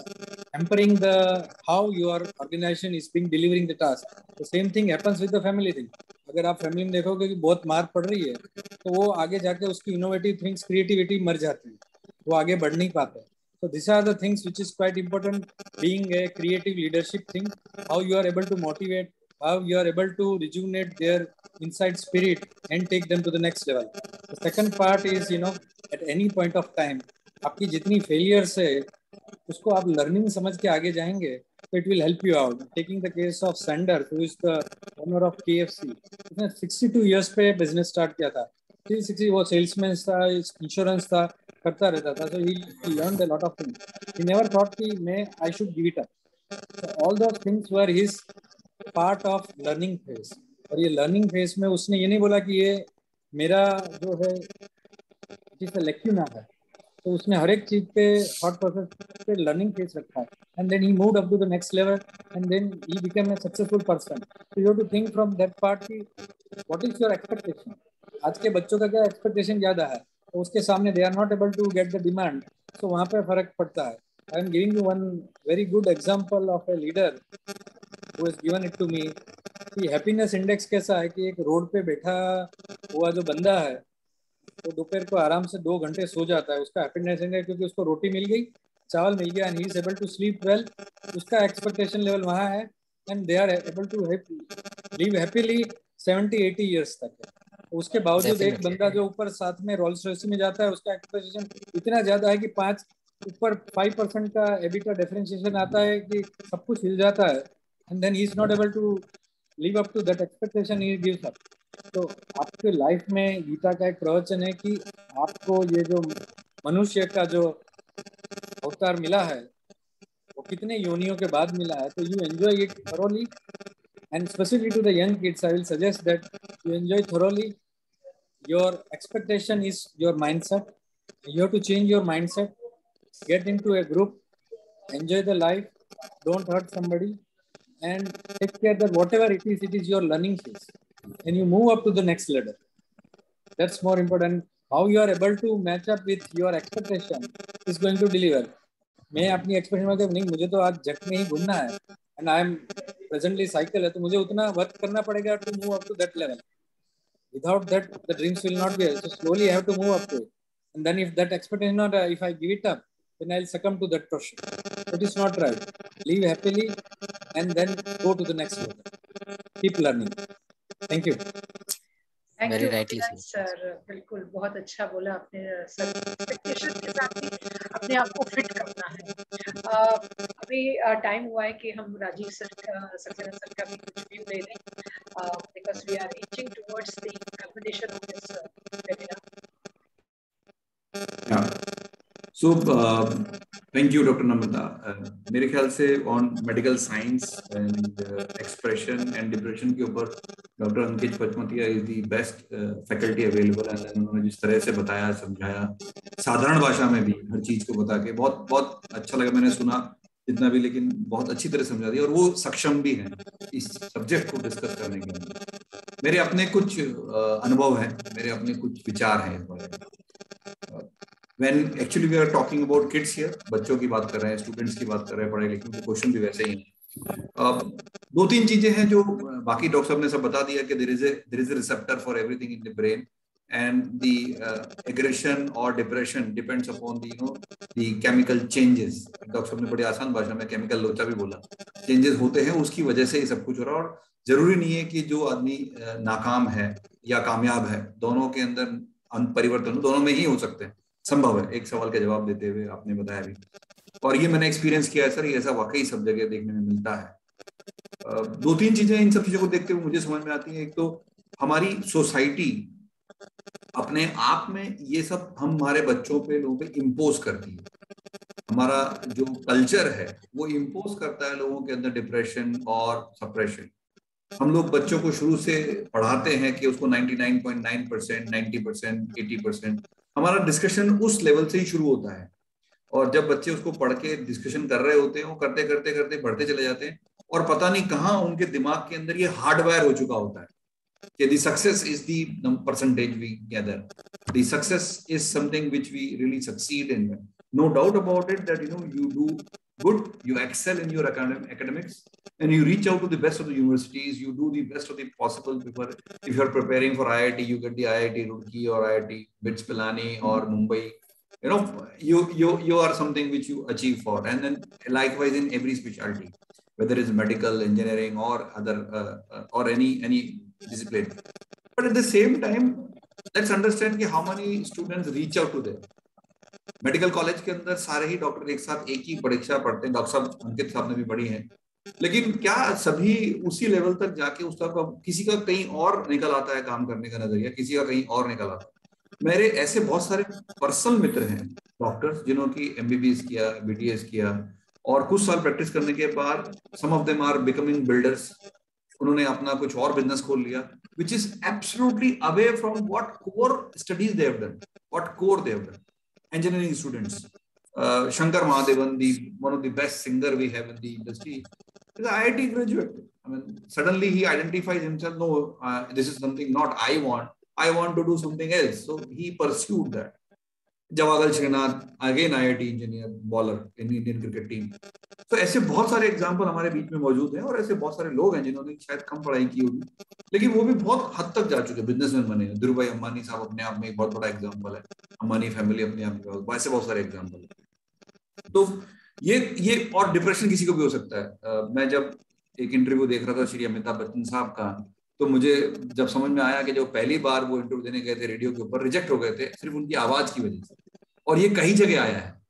hampering the how your organization is being delivering the task. The same thing happens with the family thing. अगर आप family में देखोगे कि बहुत मार पड़ रही है तो वो आगे जाके उसकी इनोवेटिव थिंग्स क्रिएटिविटी मर जाती है, वो आगे बढ़ नहीं पाते. So these are the things which is quite important, being a creative leadership thing, how you are able to motivate, how you are able to rejuvenate their inside spirit and take them to the next level. The second part is, at any point of time, आपकी जितनी failures है उसको आप learning समझ के आगे जाएंगे तो it will help you out. Taking the case of Sanders, who is the owner of KFC, उसने 62 years पे business start किया था. 60 वो salesman था, insurance था, करता रहता था. So he learned a lot of things. He never thought कि I should give it up. So all those things were his part of learning phase. और ये learning phase में उसने ये नहीं बोला कि ये मेरा जो है जिसका lacuna है, तो उसने हर एक चीज पे thought process पे learning phase रखा है. And then he moved up to the next level, and then he became a successful person. So you have to think from that part कि what is your expectation. आज के बच्चों का क्या expectation ज़्यादा है, तो उसके सामने they are not able to get the demand. So वहाँ पे फर्क पड़ता है. I am giving you one very good example of a leader who has given it to me. कि happiness index कैसा है कि एक रोड पे बैठा हुआ जो बंदा है वो दोपहर को आराम से 2 घंटे सो जाता है, उसका हैप्पीनेस इंडेक्स, क्योंकि उसको रोटी मिल गई, चावल मिल गया, and he is able to sleep well, उसका एक्सपेक्टेशन लेवल वहाँ है, and they are able to live happily 70-80 years तक है. उसके बावजूद एक बंदा जो ऊपर साथ में रोल्स रॉयस में जाता है उसका एक्सपेक्टेशन इतना ज्यादा है कि 5% का एबिटा डिफरेंशिएशन आता है कि सब कुछ हिल जाता है, and then he is not able to live up to that expectation, he gives up. तो आपके लाइफ में गीता का एक प्रवचन है कि आपको ये जो मनुष्य का जो अवतार मिला है वो कितने योनियों के बाद मिला है, तो you enjoy it thoroughly. And specifically to the young kids I will suggest that you enjoy thoroughly. Your expectation is your mindset. You have to change your mindset. Get into a group, enjoy the life, don't hurt somebody, and take care that whatever it is your learning phase, and you move up to the next ladder. That's more important. How you are able to match up with your expectation is going to deliver. मैं अपनी expectation में नहीं, मुझे तो आज जट में ही घूमना है, and I am presently cycle है, तो मुझे उतना वर्क करना पड़ेगा to move up to that level. Without that, the dreams will not be. So slowly I have to move up to it. And then if that expectation not, if I give it up, then I'll succumb to that pressure. It is not right. Live happily and then go to the next level. Keep learning. Thank you. Thank you sir. बिल्कुल बहुत अच्छा बोला आपने sir. Expectation के साथ ही अपने आप को फिट करना है. अभी टाइम हुआ है कि हम राजीव सर का, सक्सेना सर का भी कुछ व्यू ले लें, because we are reaching towards the culmination of this webinar. Yeah. So thank you Dr. Namrata. मेरे ख्याल से on medical science and expression and depression के ऊपर doctor Ankit Pachmatia is the best faculty available, and उन्होंने जिस तरह से बताया, समझाया, साधारण भाषा में भी हर चीज को बता के बहुत बहुत अच्छा लगा. मैंने सुना जितना भी, लेकिन बहुत अच्छी तरह समझा दिया, और वो सक्षम भी हैं इस सब्जेक्ट को डिस्कस करने के लिए. मेरे अपने कुछ अनुभव हैं, मेरे अपने कुछ विचार हैं इस बारे में. When actually we are talking about kids here, बच्चों की बात कर रहे हैं, स्टूडेंट्स की बात कर रहे हैं, पढ़े लिखे, तो क्वेश्चन भी वैसे ही हैं. 2-3 चीजें हैं जो बाकी डॉक्टर साहब ने सब बता दिया कि there is a receptor for everything in the brain, and the aggression or depression depends upon the chemical changes. Doctor साहब ने बड़ी आसान भाषा में केमिकल लोचा भी बोला. चेंजेस होते हैं, उसकी वजह से ये सब कुछ हो रहा है. और जरूरी नहीं है कि जो आदमी नाकाम है या कामयाब है, दोनों के अंदर परिवर्तन दोनों में ही हो सकते हैं, संभव है. एक सवाल का जवाब देते हुए आपने बताया भी, और ये मैंने एक्सपीरियंस किया है सर, ये ऐसा वाकई सब जगह देखने में मिलता है. 2-3 चीजें इन सब चीजों को देखते हुए मुझे समझ में आती है. एक तो हमारी सोसाइटी अपने आप में ये सब हमारे बच्चों पे, लोगों पे इम्पोज करती है. हमारा जो कल्चर है वो इम्पोज करता है लोगों के अंदर डिप्रेशन और सप्रेशन. हम लोग बच्चों को शुरू से पढ़ाते हैं कि उसको 99.9%, 90%, 80%. हमारा डिस्कशन उस लेवल से ही शुरू होता है, और जब बच्चे उसको पढ़ के डिस्कशन कर रहे होते हैं, वो करते करते करते बढ़ते चले जाते हैं, और पता नहीं कहाँ उनके दिमाग के अंदर ये हार्डवायर हो चुका होता है The success is the percentage we gather. The success is something which we really succeed in. No doubt about it that you do good, you excel in your academics, and you reach out to the best of the universities. You do the best of the possible. If you are preparing for IIT, you get the IIT Roorkee or IIT BITS Pilani or Mumbai. You are something which you achieve for, and then likewise in every specialty, whether it's medical, engineering, or other or any discipline. But at the same time, let's understand कि how many students reach out to them. Medical college के अंदर सारे ही doctor एक साथ एक ही परीक्षा पढ़ते हैं. डॉक्टर साहब अंकित साहब ने भी पढ़ी है, लेकिन क्या सभी उसी लेवल तक जाके उसका किसी का कहीं और निकल आता है काम करने का नजरिया, किसी का कहीं और निकल आता है. मेरे ऐसे बहुत सारे पर्सनल मित्र हैं डॉक्टर्स जिन्होंने MBBS किया, BDS किया, और कुछ साल प्रैक्टिस करने के बाद some of them are becoming builders. उन्होंने अपना कुछ और बिजनेस खोल लिया, which is absolutely away from what core studies they have done, what core they have done. Engineering students, Shankar Mahadevan, one of the best singer we have in the industry, is an IIT graduate. I mean, suddenly he identifies himself, no, this is something not I want to do something else. So he pursued that. Javagal Srinath, again IIT engineer, bowler in Indian cricket team. तो ऐसे बहुत सारे example हमारे बीच में मौजूद हैं, और ऐसे बहुत सारे लोग हैं जिन्होंने शायद कम पढ़ाई की होगी, लेकिन वो भी बहुत हद तक जा चुके, बिजनेसमैन बने हैं. धीरूभाई अंबानी साहब अपने आप में एक बहुत बड़ा एग्जाम्पल है. अंबानी फैमिली अपने आप में, ऐसे बहुत सारे एग्जाम्पल है. तो ये और डिप्रेशन किसी को भी हो सकता है. मैं जब एक इंटरव्यू देख रहा था श्री अमिताभ बच्चन साहब का, तो मुझे जब समझ में आया कि जो पहली बार वो इंटरव्यू देने गए थे रेडियो के ऊपर, रिजेक्ट हो गए थे सिर्फ उनकी आवाज की वजह से, और ये कई जगह आया है.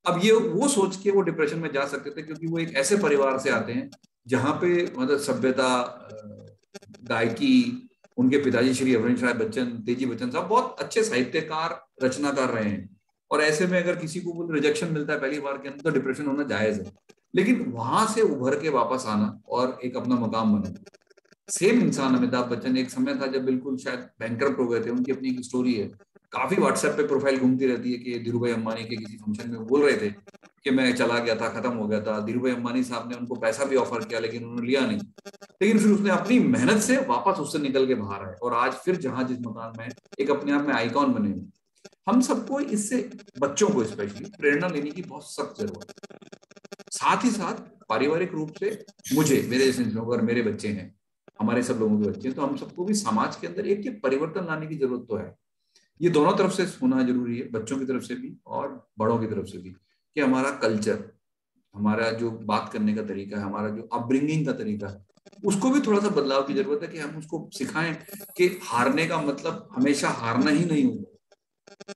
अब ये वो सोच के वो डिप्रेशन में जा सकते थे, क्योंकि वो एक ऐसे परिवार से आते हैं जहाँ पे मतलब सभ्यता, गायकी, उनके पिताजी श्री अवनीश राय बच्चन, तेजी बच्चन साहब बहुत अच्छे साहित्यकार, रचनाकार रहे हैं. और ऐसे में अगर किसी को रिजेक्शन मिलता है पहली बार के अंदर, तो डिप्रेशन होना जायज है. लेकिन वहां से उभर के वापस आना और एक अपना मकाम बनाना. सेम इंसान अमिताभ बच्चन, एक समय था जब बिल्कुल शायद बैंकरप्ट हो गए थे. उनकी अपनी एक स्टोरी है, काफी व्हाट्सएप पे प्रोफाइल घूमती रहती है कि धीरूभाई अंबानी के किसी फंक्शन में बोल रहे थे कि मैं चला गया था, खत्म हो गया था. धीरूभाई अंबानी साहब ने उनको पैसा भी ऑफर किया, लेकिन उन्होंने लिया नहीं. लेकिन फिर उसने अपनी मेहनत से वापस उससे निकल के बाहर आए, और आज फिर जहां जिस मकान में एक अपने आप में आइकॉन बने हुए. हम सबको इससे, बच्चों को स्पेशली, प्रेरणा लेने की बहुत सख्त जरूरत है. साथ ही साथ पारिवारिक रूप से मुझे, मेरे जैसे लोग, अगर मेरे बच्चे हैं, हमारे सब लोगों के बच्चे हैं, तो हम सबको भी समाज के अंदर एक परिवर्तन लाने की जरूरत तो है. ये दोनों तरफ से होना जरूरी है, बच्चों की तरफ से भी और बड़ों की तरफ से भी, कि हमारा कल्चर, हमारा जो बात करने का तरीका है, हमारा जो अपब्रिंगिंग का तरीका है, उसको भी थोड़ा सा बदलाव की जरूरत है. कि हम उसको सिखाएं कि हारने का मतलब हमेशा हारना ही नहीं होगा.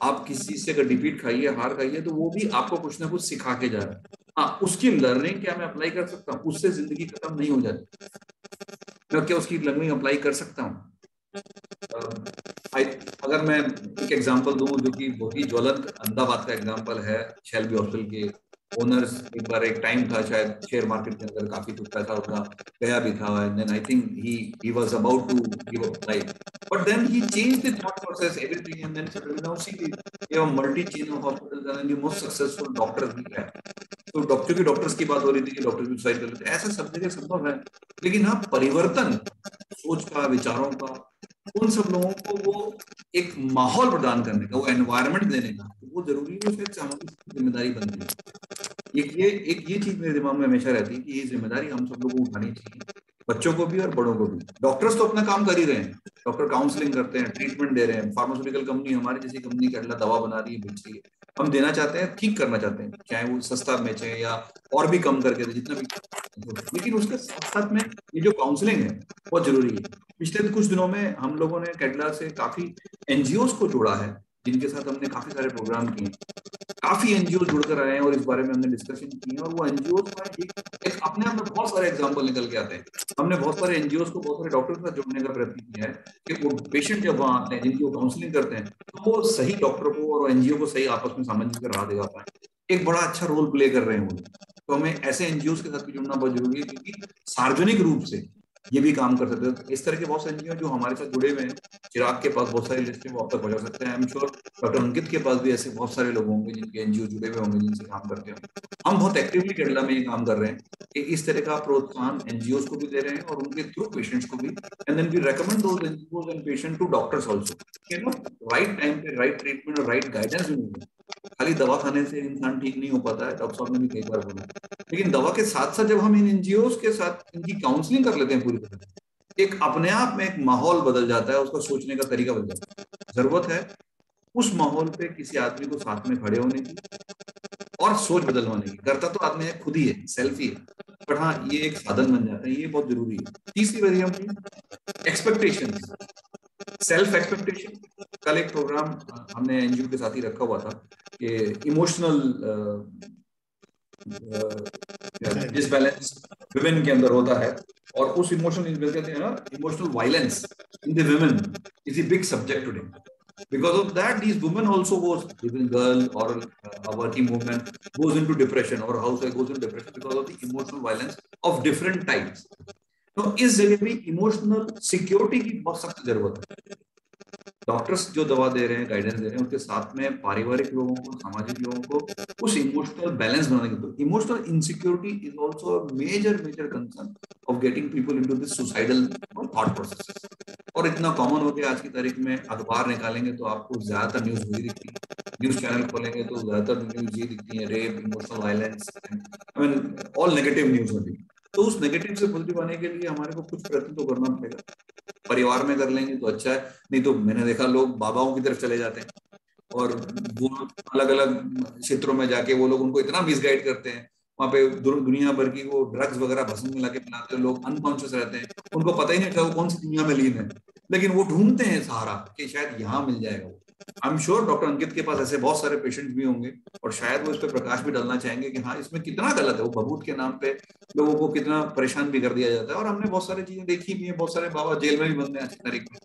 आप किसी से अगर डिफीट खाइए, हार खाइए, तो वो भी आपको कुछ ना कुछ सिखा के जा रहा है. हाँ, उसकी लर्निंग क्या मैं अप्लाई कर सकता हूँ, उससे जिंदगी खत्म नहीं हो जाती. मैं क्या उसकी लर्निंग अप्लाई कर सकता हूँ? अगर मैं एक एग्जांपल दूं जो कि बहुत ही ज्वलंत अहमदाबाद का एग्जांपल है, शेल्बी हॉस्पिटल के ओनर्स, एक बार एक टाइम था शायद शेयर मार्केट के अंदर काफी कुछ पैसा उसका गया भी था, and then I think he was about to give up life, but then he changed the thought process, everything, and then suddenly now see we have a multi chain of hospitals and the most successful doctor ही है. तो doctors की बात हो रही थी कि doctor suicide कर लेते, ऐसा सब जगह संभव है. लेकिन हाँ, परिवर्तन सोच का, विचारों का, उन सब लोगों को वो एक माहौल प्रदान करने का, वो एनवायरनमेंट देने का, वो जरूरी है. शायद हमारी जिम्मेदारी बनती है. ये चीज मेरे दिमाग में हमेशा रहती है कि ये जिम्मेदारी हम सब लोगों को उठानी चाहिए, बच्चों को भी और बड़ों को भी. डॉक्टर्स तो अपना काम कर ही रहे हैं, डॉक्टर काउंसलिंग करते हैं, ट्रीटमेंट दे रहे हैं. फार्मास्यूटिकल कंपनी, हमारी जैसी कंपनी केरला दवा बना रही है, बेच रही है. हम देना चाहते हैं, ठीक करना चाहते हैं, चाहे वो सस्ता बेचे या और भी कम करके दे, जितना भी. लेकिन उसके साथ साथ में ये जो काउंसलिंग है बहुत जरूरी है. पिछले कुछ दिनों में हम लोगों ने केरला से काफी एनजीओस को जोड़ा है, जिनके साथ हमने काफी सारे प्रोग्राम किए. काफी एनजीओ जुड़कर आए हैं और इस बारे में हमने डिस्कशन की है. और वो एनजीओ का एक अपने आप में बहुत सारे एग्जांपल निकल के आते हैं. हमने बहुत सारे एनजीओ को बहुत सारे डॉक्टर के साथ जोड़ने का प्रयत्न किया है कि वो पेशेंट जब वहाँ आते हैं, जिनकी वो काउंसलिंग करते हैं, तो वो सही डॉक्टर को और एनजीओ को सही आपस में सामंजस्य राह दिखा पाए. एक बड़ा अच्छा रोल प्ले कर रहे हैं वो. तो हमें ऐसे एनजीओ के साथ भी जुड़ना बहुत जरूरी है, क्योंकि सार्वजनिक रूप से ये भी काम कर सकते हैं. इस तरह के बहुत से एनजीओ जो हमारे साथ जुड़े हुए हैं, चिराग के पास बहुत सारी लिस्ट है, वो आप तक पहुंचा सकते हैं. आई एम श्योर डॉक्टर अंकित के पास भी ऐसे बहुत सारे लोग होंगे जिनके एनजीओ जुड़े हुए होंगे, जिनसे काम करते हैं. हम बहुत एक्टिवली केरला में ये काम कर रहे हैं. इस तरह का प्रोत्साहन एनजीओस को भी दे रहे हैं और उनके थ्रू पेशेंट्स को भी, and then we recommend those NGOs and patient to doctors also, you know, right time पे राइट ट्रीटमेंट और राइट गाइडेंस भी मिले। खाली दवा खाने से इंसान ठीक नहीं हो पाता है, डॉक्टर साहब ने भी कई बार बोला, लेकिन दवा के साथ साथ जब हम इन एनजीओस के साथ इनकी काउंसलिंग कर लेते हैं पूरी तरह, एक अपने आप में एक माहौल बदल जाता है, उसका सोचने का तरीका बदल जाता है। जरूरत है उस माहौल पे किसी आदमी को साथ में खड़े होने की और सोच बदलवाने की। करता तो आदमी है खुद ही है, सेल्फ ही है, पर हाँ ये एक साधन बन जाता है, ये बहुत जरूरी है। तीसरी वजह हमारी एक्सपेक्टेशन, सेल्फ एक्सपेक्टेशन। कल एक प्रोग्राम हमने एनजीओ के साथ ही रखा हुआ था कि इमोशनल डिसबैलेंस विमेन के अंदर होता है, और उस emotional violence in the women is a big subject today. Because of that, these women also goes, even girl or a working woman goes into depression, or housewife goes into depression because of the emotional violence of different types. तो इस जगह भी emotional security की बहुत सख्त जरूरत है। Doctors जो दवा दे रहे हैं, गाइडेंस दे रहे हैं, उसके साथ में पारिवारिक लोगों को, सामाजिक लोगों को उस इमोशनल बैलेंस बनाने की जरूरत। Emotional insecurity is also a major concern of getting people into this suicidal thought process. और इतना कॉमन हो गया आज की तारीख में, अखबार निकालेंगे तो आपको ज्यादातर न्यूज वही दिखती है, न्यूज चैनल खोलेंगे तो ज्यादातर न्यूज ये दिखती है, rape, emotional violence, I mean all negative news होती है। तो उस नेगेटिव से पॉजिटिव आने के लिए हमारे को कुछ प्रयत्न तो करना पड़ेगा। परिवार में कर लेंगे तो अच्छा है, नहीं तो मैंने देखा लोग बाबाओं की तरफ चले जाते हैं और वो अलग अलग क्षेत्रों में जाके वो लोग उनको इतना मिसगाइड करते हैं, वहां पे दुनिया भर की वो ड्रग्स वगैरह भस्म मिला के पिलाते हैं, लोग अनकॉन्शियस रहते हैं, उनको पता ही नहीं था वो कौन सी दुनिया में लीन है, लेकिन वो ढूंढते हैं सहारा कि शायद यहाँ मिल जाएगा वो। आई एम श्योर डॉक्टर अंकित के पास ऐसे बहुत सारे पेशेंट्स भी होंगे और शायद वो इस पर प्रकाश भी डालना चाहेंगे कि हाँ इसमें कितना गलत है, वो भभूत के नाम पे लोगों को कितना परेशान भी कर दिया जाता है। और हमने बहुत सारी चीजें देखी भी है, बहुत सारे बाबा जेल में भी बंद हैं आज की तारीख में,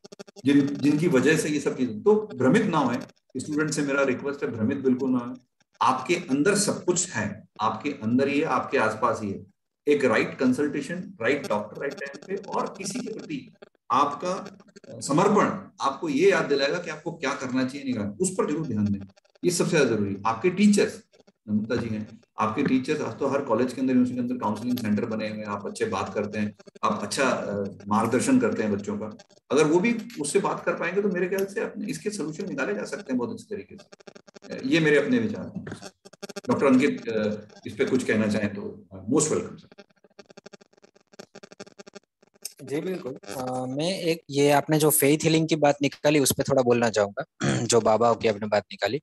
जिनकी वजह से ये सब चीजें। तो भ्रमित ना हो, स्टूडेंट से मेरा रिक्वेस्ट है, भ्रमित बिल्कुल ना हो। आपके अंदर सब कुछ है, आपके अंदर ही है, आपके आसपास ही है। एक right consultation, right doctor right time पे, और किसी के प्रति आपका समर्पण आपको ये याद दिलाएगा कि आपको क्या करना चाहिए, नहीं करना, उस पर जरूर ध्यान दें। ये सबसे ज्यादा जरूरी। आपके टीचर्स, नमिता जी हैं, आपके टीचर्स, आज तो हर कॉलेज के अंदर, यूनिवर्सिटी के अंदर काउंसलिंग सेंटर बने हुए हैं, आप अच्छे बात करते हैं, आप अच्छा मार्गदर्शन करते हैं बच्चों का, अगर वो भी उससे बात कर पाएंगे तो मेरे ख्याल से अपने इसके सोल्यूशन निकाले जा सकते हैं बहुत अच्छे तरीके से। ये मेरे अपने विचार हैं। डॉक्टर अंकित इस पे कुछ कहना चाहें तो मोस्ट वेलकम सर। जी बिल्कुल। मैं एक, ये आपने जो फेथ हीलिंग की बात निकाली उस पर थोड़ा बोलना चाहूंगा। जो बाबाओं की आपने बात निकाली,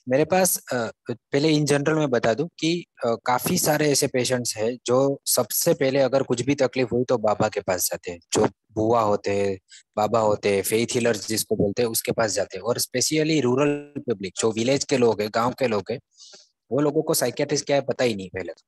मेरे पास पहले इन जनरल में बता दूं कि काफी सारे ऐसे पेशेंट्स हैं जो सबसे पहले अगर कुछ भी तकलीफ हुई तो बाबा के पास जाते हैं। जो बुआ होते हैं, बाबा होते हैं, फेथ हीलर्स जिसको बोलते हैं, उसके पास जाते हैं। और स्पेशली रूरल पब्लिक, जो विलेज के लोग हैं, गाँव के लोग हैं, वो लोगों को साइकियाट्रिस्ट क्या है पता ही नहीं पहले तो,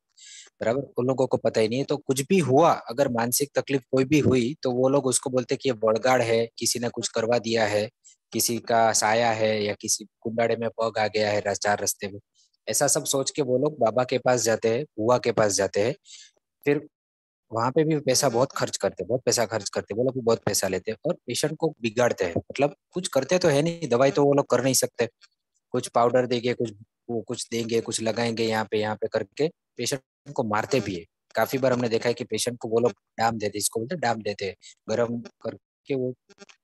बराबर, उन लोगों को पता ही नहीं है। तो कुछ भी हुआ, अगर मानसिक तकलीफ कोई भी हुई, तो वो लोग उसको बोलते हैं कि ये बड़गाड़ है, किसी ने कुछ करवा दिया है, किसी का साया है, या किसी कुंडाड़े में पग आ गया है चार रास्ते में। ऐसा सब सोच के वो लोग बाबा के पास जाते हैं, बुआ के पास जाते हैं। फिर वहां पे भी पैसा बहुत खर्च करते हैं, बहुत पैसा खर्च करते हैं, वो लोग भी बहुत पैसा लेते हैं और पेशेंट को बिगाड़ते हैं। मतलब कुछ करते तो है नहीं, दवाई तो वो लोग कर नहीं सकते, कुछ पाउडर देंगे, कुछ वो कुछ देंगे, कुछ लगाएंगे यहाँ पे करके पेशेंट को मारते भी है। काफी बार हमने देखा है कि पेशेंट को वो लोग डाम देते, इसको बोलते डाम देते हैं, गर्म करके वो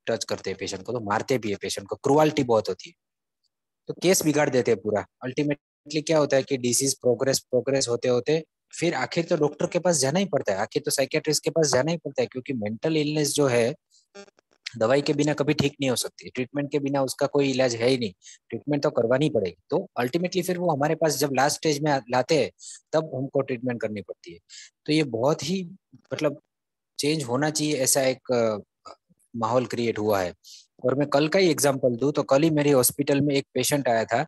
टच करते हैं पेशेंट को, तो मारते भी है पेशेंट को। क्रुअल्टी बहुत होती है, तो केस बिगाड़ देते हैं पूरा। अल्टीमेटली क्या होता है कि डिसीज प्रोग्रेस होते होते फिर आखिर तो डॉक्टर के पास जाना ही पड़ता है, आखिर तो साइकियाट्रिस्ट के पास जाना ही पड़ता है, क्योंकि मेंटल इलनेस जो है दवाई के बिना कभी ठीक नहीं हो सकती, ट्रीटमेंट के बिना उसका कोई इलाज है ही नहीं, ट्रीटमेंट तो करवानी पड़ेगी। तो अल्टीमेटली फिर वो हमारे पास जब लास्ट स्टेज में लाते हैं तब हमको ट्रीटमेंट करनी पड़ती है। तो ये बहुत ही मतलब चेंज होना चाहिए, ऐसा एक माहौल क्रिएट हुआ है। और मैं कल का ही एग्जांपल दूं तो कल ही मेरे हॉस्पिटल में एक पेशेंट आया था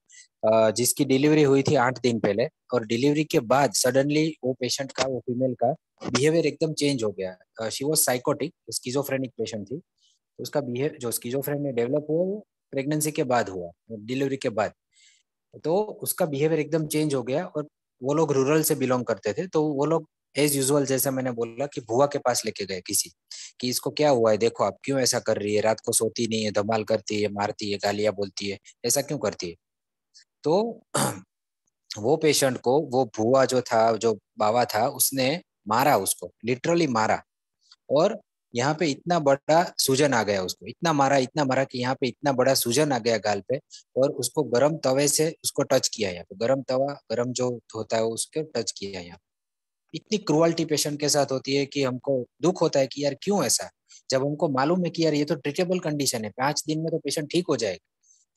जिसकी डिलीवरी हुई थी 8 दिन पहले, और डिलीवरी के बाद सडनली वो पेशेंट का, वो फीमेल का बिहेवियर एकदम चेंज हो गया। She was psychotic, schizophrenic patient थी। तो उसका बिहेवियर जो स्किजोफ्रेनिया डेवलप हुआ वो प्रेगनेंसी के बाद हुआ, डिलीवरी के बाद। तो उसका बिहेवियर एकदम चेंज हो गया। और वो लोग रूरल से बिलोंग करते थे, तो वो लोग एज यूजुअल, जैसे मैंने बोला कि बुआ के पास लेके गए किसी, कि इसको क्या हुआ है, देखो आप क्यों ऐसा कर रही है, रात को सोती नहीं है, धमाल करती है, मारती है, गालियां बोलती है, ऐसा क्यों करती है। तो वो पेशेंट को वो भुआ जो था, जो बाबा था, उसने मारा, उसको लिटरली मारा, और यहाँ पे इतना बड़ा सूजन आ गया उसको, इतना मारा कि यहाँ पे इतना बड़ा सूजन आ गया गाल पे, और उसको गरम तवे से उसको टच किया, यहाँ पे गरम तवा, गरम जो होता है उसके टच किया यहाँ। इतनी क्रुअल्टी पेशेंट के साथ होती है कि हमको दुख होता है कि यार क्यों ऐसा, जब हमको मालूम है कि यार ये तो ट्रीटेबल कंडीशन है, 5 दिन में तो पेशेंट ठीक हो जाएगा,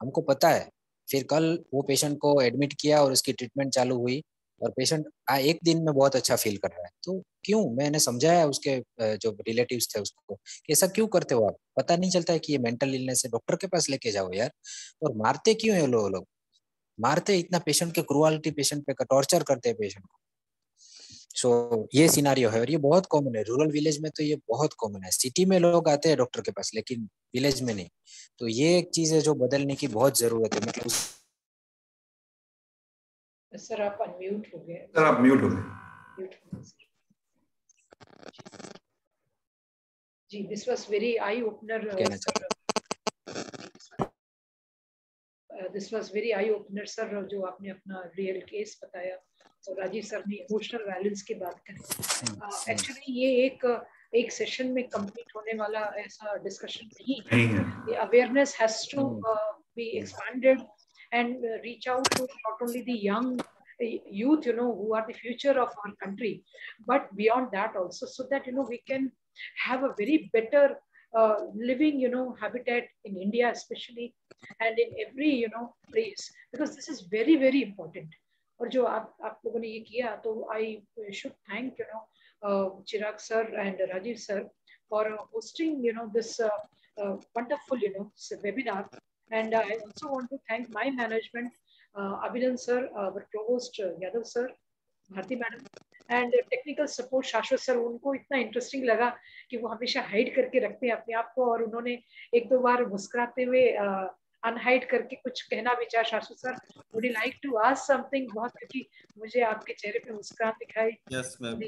हमको पता है। फिर कल वो पेशेंट को एडमिट किया और उसकी ट्रीटमेंट चालू हुई, और पेशेंट 1 दिन में बहुत अच्छा फील कर रहा है। तो क्यों, मैंने समझाया उसके जो रिलेटिव्स थे उसको कि ऐसा क्यों करते हो आप, पता नहीं चलता है कि ये मेंटल इलनेस है, डॉक्टर के पास लेके जाओ यार। और मारते क्यों है लोग, मारते इतना पेशेंट के, क्रुअल्टी पेशेंट पे, टॉर्चर करते हैं पेशेंट को। सो ये सिनारियो है, और ये बहुत कॉमन है रूरल विलेज में, तो ये बहुत कॉमन है। सिटी में लोग आते हैं डॉक्टर के पास, लेकिन विलेज में नहीं। तो ये एक चीज है जो बदलने की बहुत जरूरत है। मतलब सर आप अनम्यूट हो गए। सर आप म्यूट हो गए। जी, this was very eye opener. This was very eye opener sir, जो आपने अपना रियल केस बताया, और राजीव सर ने इमोशनल वैल्यूज की बात करी। एक्चुअली ये एक सेशन में कंप्लीट होने वाला ऐसा डिस्कशन नहीं है। Awareness has to be expanded and reach out to not only the young youth, who are the future of our country, but beyond that also, so that we can have a very better living habitat in India especially, and in every place, because this is very very important. और जो आप लोगों ने ये किया, तो I should thank Chirag sir and Rajiv sir for hosting this wonderful webinar. And I also want to thank my management, Abhilan sir, our provost Yadav sir, Bharti madam, and technical support शाश्वत sir. उनको इतना interesting लगा कि वो हमेशा hide करके रखते हैं अपने आप को, और उन्होंने 1-2 बार मुस्कुराते हुए अनहाइड करके कुछ कहना भी चाहा। Shashwat sir, would you like to ask something, बहुत, क्योंकि मुझे आपके चेहरे पे मुस्कुराहट दिखाई। यस मैम,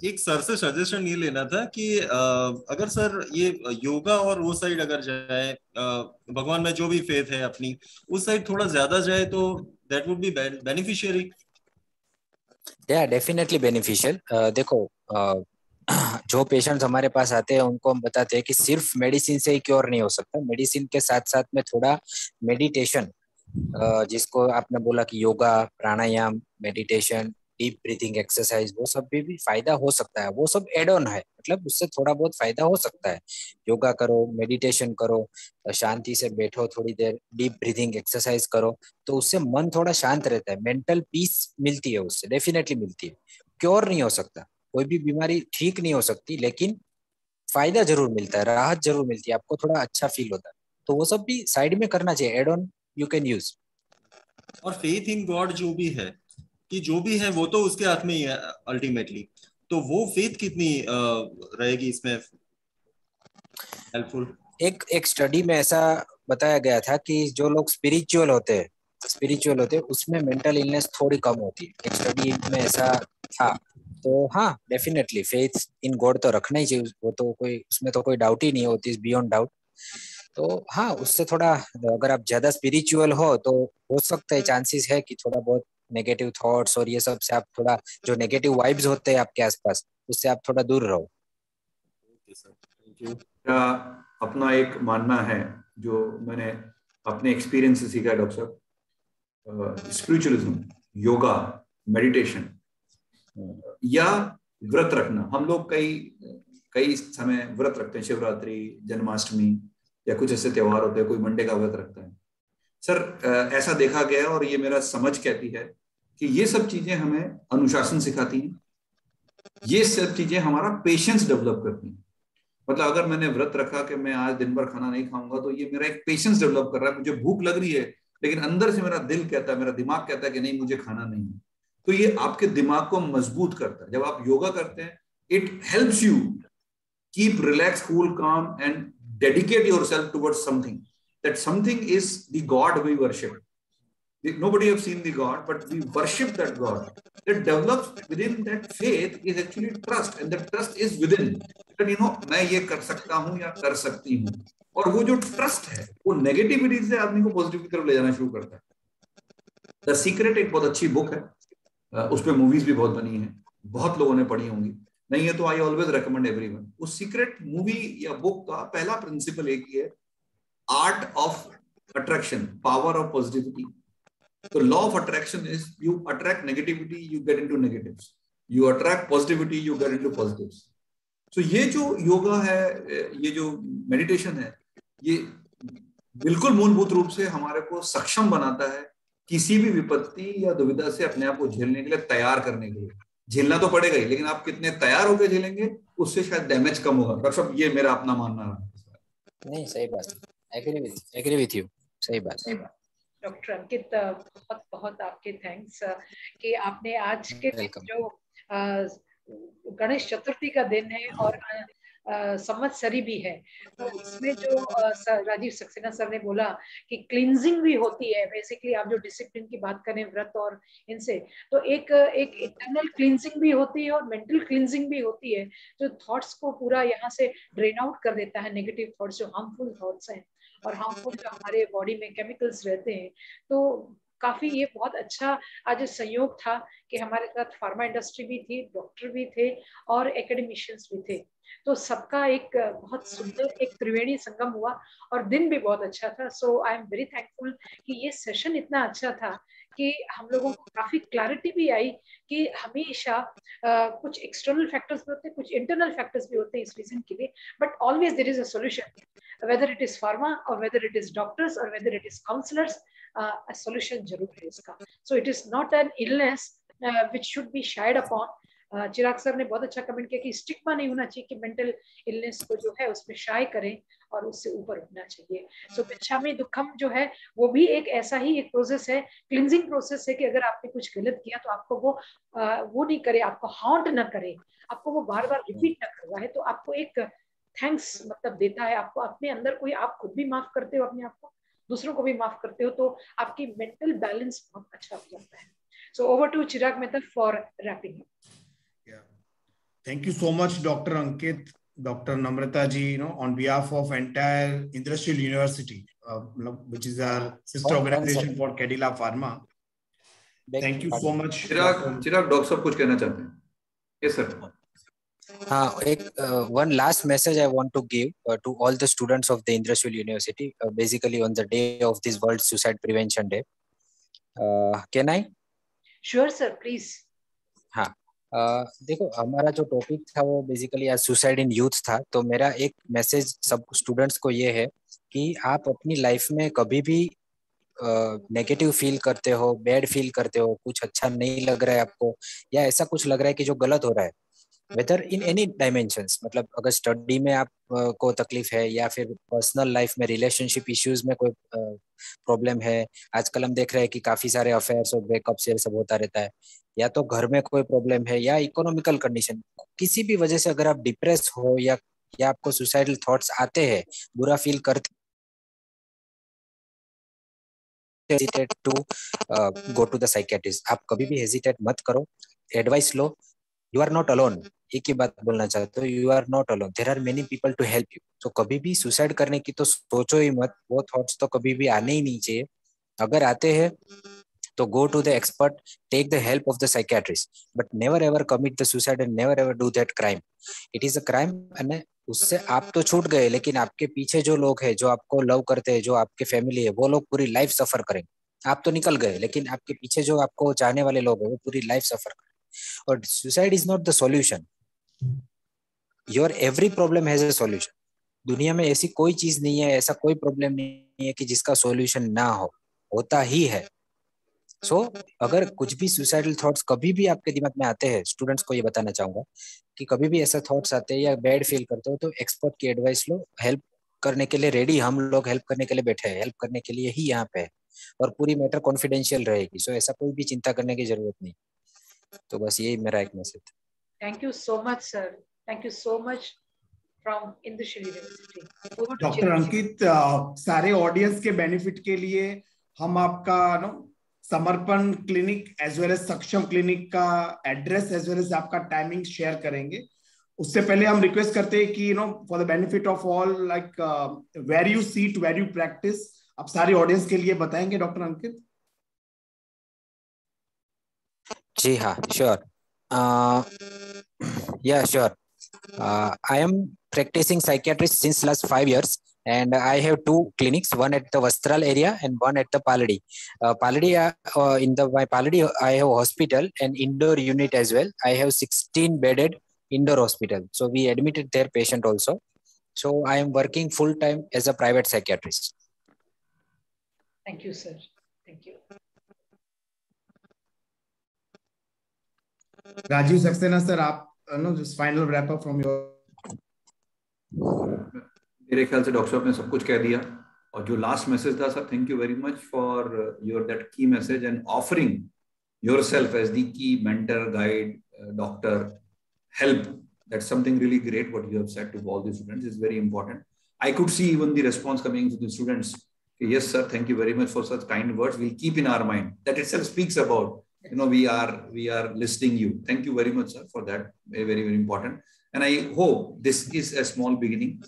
एक सर से सजेशन ये लेना था कि अगर सर ये योगा और वो साइड अगर जाए, भगवान में जो भी फेथ है अपनी, उस साइड थोड़ा ज्यादा जाए तो दैट वुड बी बेनिफिशियरी। या डेफिनेटली बेनिफिशियल। देखो, जो पेशेंट्स हमारे पास आते हैं उनको हम बताते हैं कि सिर्फ मेडिसिन से ही क्योर नहीं हो सकता। मेडिसिन के साथ साथ में थोड़ा मेडिटेशन, जिसको आपने बोला कि योगा, प्राणायाम, मेडिटेशन, डीप ब्रीथिंग एक्सरसाइज, वो सब भी फायदा हो सकता है। वो सब एड ऑन है, मतलब उससे थोड़ा बहुत फायदा हो सकता है। योगा करो, मेडिटेशन करो, शांति से बैठो थोड़ी देर, डीप ब्रीथिंग एक्सरसाइज करो, तो उससे मन थोड़ा शांत रहता है, मेंटल पीस मिलती है, उससे डेफिनेटली मिलती है। क्योर नहीं हो सकता, कोई भी बीमारी ठीक नहीं हो सकती, लेकिन फायदा जरूर मिलता है, राहत जरूर मिलती है, आपको थोड़ा अच्छा फील होता है। तो वो सब भी साइड में करना चाहिए, add on you can use. और फेथ इन गॉड जो भी है, कि जो भी है वो तो उसके हाथ में ही है अल्टीमेटली, तो वो फेथ कितनी रहेगी इसमें हेल्पफुल? एक स्टडी में ऐसा बताया गया था कि जो लोग स्पिरिचुअल होते हैं उसमें मेंटल इलनेस थोड़ी कम होती है। एक स्टडी में ऐसा था। तो हाँ, डेफिनेटली फेथ इन गॉड तो रखना ही चाहिए, वो तो कोई, उसमें तो कोई डाउट ही नहीं होती, इज बियॉन्ड डाउट। तो हाँ, उससे थोड़ा, अगर आप ज्यादा स्पिरिचुअल हो तो हो सकता है, चांसेस है कि थोड़ा बहुत नेगेटिव थॉट्स और ये सब से आप थोड़ा, जो नेगेटिव वाइब्स होते हैं आपके आसपास, उससे आप थोड़ा दूर रहो। अपना एक मानना है जो मैंने अपने एक्सपीरियंस से सीखा है डॉक्टर साहब, स्पिरिचुअलिज्म, योगा, मेडिटेशन या व्रत रखना। हम लोग कई समय व्रत रखते हैं, शिवरात्रि, जन्माष्टमी या कुछ ऐसे त्योहार होते हैं, कोई मंडे का व्रत रखता है। सर ऐसा देखा गया है, और ये मेरा समझ कहती है कि ये सब चीजें हमें अनुशासन सिखाती हैं, ये सब चीजें हमारा पेशेंस डेवलप करती हैं। मतलब अगर मैंने व्रत रखा कि मैं आज दिन भर खाना नहीं खाऊंगा, तो ये मेरा एक पेशेंस डेवलप कर रहा है। मुझे भूख लग रही है, लेकिन अंदर से मेरा दिल कहता है, मेरा दिमाग कहता है कि नहीं, मुझे खाना नहीं है। तो ये आपके दिमाग को मजबूत करता है। जब आप योगा करते हैं, it helps you keep relax, cool, काम and dedicate yourself towards something. That something is the God we worship. Nobody have seen the God, but we worship that God. That develops within that faith is actually trust, and that trust is within. That मैं ये कर सकता हूँ या कर सकती हूँ, और वो जो ट्रस्ट है वो नेगेटिविटी से आदमी को पॉजिटिव की तरफ ले जाना शुरू करता है। द सीक्रेट एक बहुत अच्छी बुक है, उस पर मूवीज भी बहुत बनी है, बहुत लोगों ने पढ़ी होंगी, नहीं है तो आई ऑलवेज रेकमेंड एवरीवन। उस सीक्रेट मूवी या बुक का पहला प्रिंसिपल एक ही है, art of attraction, power of positivity. तो law of attraction is you attract negativity, you get into negatives, you attract positivity, you get into positives. तो ये जो योगा है, ये जो मेडिटेशन है, ये बिल्कुल मूलभूत रूप से हमारे को सक्षम बनाता है किसी भी विपत्ति या दुविधा से अपने आप को झेलने के लिए, तैयार करने के लिए। झेलना तो पड़ेगा ही, लेकिन आप कितने तैयार होकर झेलेंगे उससे शायद डैमेज कम होगा। डॉक्टर साहब, ये मेरा अपना मानना है। नहीं, सही बात, एग्री विथ यू, सही बात। डॉक्टर अंकित, बहुत बहुत आपके थैंक्स कि आपने आज के दिन जो गणेश चतुर्थी का दिन है और संवत्सरी भी है, तो इसमें जो राजीव सक्सेना सर ने बोला कि क्लींजिंग भी होती है। बेसिकली आप जो डिसिप्लिन की बात करें व्रत और इनसे, तो एक इंटरनल क्लींजिंग भी होती है और मेंटल क्लींजिंग भी होती है, जो थॉट्स को पूरा यहाँ से ड्रेन आउट कर देता है, नेगेटिव थॉट्स जो हार्मफुल थॉट्स हैं और हार्मफुल जो हमारे बॉडी में केमिकल्स रहते हैं। तो काफी ये बहुत अच्छा आज संयोग था कि हमारे साथ फार्मा इंडस्ट्री भी थी, डॉक्टर भी थे और एकेडमिशियंस भी थे। तो सबका एक बहुत सुंदर एक त्रिवेणी संगम हुआ और दिन भी बहुत अच्छा था। सो आई एम वेरी थैंकफुल कि ये सेशन इतना अच्छा था कि हम लोगों को काफी क्लैरिटी भी आई कि हमेशा कुछ एक्सटर्नल फैक्टर्स भी होते हैं, कुछ इंटरनल फैक्टर्स भी होते हैं इस रीजन के लिए, but always there is a solution, whether it is pharma or whether it is doctors or whether it is counselors, a solution जरूर है इसका. So it is not an illness which should be shied upon. Chirag sir ने बहुत अच्छा comment किया कि stigma नहीं होना चाहिए कि मेंटल इलनेस को जो है उसमें शाय करें और उससे ऊपर उठना चाहिए. सो गच्छामि दुक्खम जो है वो भी एक ऐसा ही एक प्रोसेस है, क्लिंजिंग प्रोसेस है कि अगर आपने कुछ गलत किया तो आपको वो नहीं करे, आपको हॉन्ट ना करे, आपको वो बार बार रिपीट ना करवाए, तो आपको एक थैंक्स मतलब देता है, आपको अपने अंदर कोई, आप खुद भी माफ करते हो अपने आप को, दूसरों को भी माफ करते हो, तो आपकी मेंटल बैलेंस बहुत अच्छा हो जाता है. So over to Chirag Mehta for wrapping up. Yeah, thank you so much, Dr. Ankit, Dr. Namrata ji, on behalf of entire Industrial University, which is our sister organization for Cadila Pharma. Thank you so much. Chirag doctor साहब कुछ कहना चाहते हैं? Yes sir. हाँ, एक one last message I want to give to all the students of the Industrial University, basically on the day of this World Suicide Prevention Day. Can I? Sure sir, please. हाँ, देखो हमारा जो topic था वो basically आज suicide in youth था, तो मेरा एक मैसेज सब स्टूडेंट्स को ये है कि आप अपनी लाइफ में कभी भी नेगेटिव फील करते हो, बैड फील करते हो, कुछ अच्छा नहीं लग रहा है आपको, या ऐसा कुछ लग रहा है कि जो गलत हो रहा है, वेदर इन एनी डायमेंशंस, मतलब अगर स्टडी में आप को तकलीफ है या फिर पर्सनल लाइफ में रिलेशनशिप इश्यूज में कोई प्रॉब्लम है, आजकल हम देख रहे हैं कि काफी सारे अफेयर्स और ब्रेकअप्स ये सब होता रहता है, या तो घर में कोई प्रॉब्लम है या इकोनॉमिकल कंडीशन, किसी भी वजह से अगर आप डिप्रेस हो या आपको सुसाइडल थॉट्स आते हैं, बुरा फील करते, hesitate to go to the psychiatrist. आप कभी भी हेजिटेट मत करो, एडवाइस लो. यू आर नॉट अलोन, एक ही बात बोलना चाहते हो, you are not alone, there are many people to help you. तो कभी भी सुसाइड करने की तो सोचो ही मत, वो थॉट्स तो कभी भी आने ही नहीं चाहिए. अगर आते हैं तो go to the expert, take the help of the psychiatrist, but never ever commit the suicide and never ever do that crime. It is a crime. and उससे आप तो छूट गए, लेकिन आपके पीछे जो लोग हैं, जो आपको लव करते हैं, जो आपके फैमिली है, वो लोग पूरी लाइफ सफर करेंगे. आप तो निकल गए, लेकिन आपके पीछे जो आपको चाहने वाले लोग हैं वो पूरी लाइफ सफर करेंगे. और suicide is not the solution. Your every problem has a solution. दुनिया में ऐसी कोई चीज नहीं है, ऐसा कोई प्रॉब्लम नहीं है कि जिसका सॉल्यूशन ना हो, होता ही है. सो अगर कुछ भी सुसाइडल थॉट्स कभी भी आपके दिमाग में आते हैं, स्टूडेंट्स को ये बताना चाहूंगा कि कभी भी ऐसा थॉट्स आते हैं या बैड फील करते हो, तो एक्सपर्ट की एडवाइस लो. हेल्प करने के लिए रेडी, हम लोग हेल्प करने के लिए बैठे हैं, हेल्प करने के लिए ही यहाँ पे है, और पूरी मैटर कॉन्फिडेंशियल रहेगी. सो ऐसा कोई भी चिंता करने की जरूरत नहीं. तो बस यही मेरा एक message. Thank you so much sir, thank you so much from industrial university. Doctor Ankit, सारे ऑडियंस के बेनिफिट के लिए हम आपका Samarpan clinic as well as Saksham clinic का एड्रेस एज वेल एज आपका टाइमिंग शेयर करेंगे. उससे पहले हम रिक्वेस्ट करते हैं कि for the benefit of all, like where you sit, where you practice, आप सारे ऑडियंस के लिए बताएंगे डॉक्टर अंकित? जी हाँ, sure. Yeah, sure. I am practicing psychiatry since last 5 years, and I have 2 clinics, one at the Vastral area and one at the Paladi. Paladi, in the my Paladi, I have a hospital and indoor unit as well. I have 16 bedded indoor hospital. So we admitted their patient also. So I am working full time as a private psychiatrist. Thank you, sir. Thank you. Rajiv Saxena, sir, आप just final wrap up from your. मेरे ख्याल से doctor साहब ने सब कुछ कह दिया, और जो लास्ट मैसेज था sir, thank you very much for your that key message and offering yourself as the key mentor, guide, doctor, help. That's something really great what you have said to all the students is very important. I could see even the response coming to the students. Yes, sir, thank you very much for such kind words. We'll keep in our mind. That itself speaks about, we are listening you. Thank you very much, sir, for that. Very, very, very important. And I hope this is a small beginning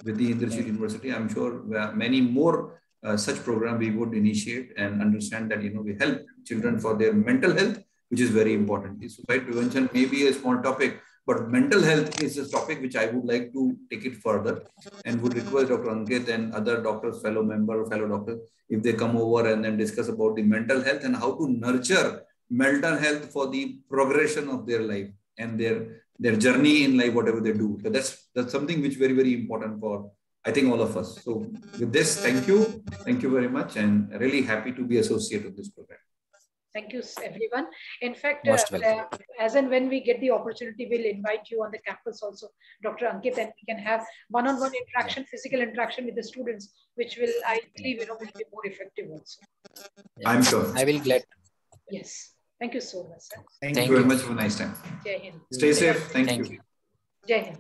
with the Indrashil University. I'm sure many more such program we would initiate and understand that, we help children for their mental health, which is very important. The suicide prevention may be a small topic, but mental health is a topic which I would like to take it further, and would request Dr. Ankit and other doctors, fellow doctors, if they come over and then discuss about the mental health and how to nurture mental health for the progression of their life and their journey in life, whatever they do. So that's something which is very, very important for, I think, all of us. So with this, thank you very much, and really happy to be associated with this program. Thank you, everyone. In fact, as and when we get the opportunity, we'll invite you on the campus also, Dr. Ankit, and we can have one-on-one interaction, physical interaction with the students, which will, I believe, will be more effective also. I'm sure. I will glad. Yes. Thank you so much, sir. Thank you very much. Have a nice time. Jai Hind. Stay safe. Thank you. Jai Hind.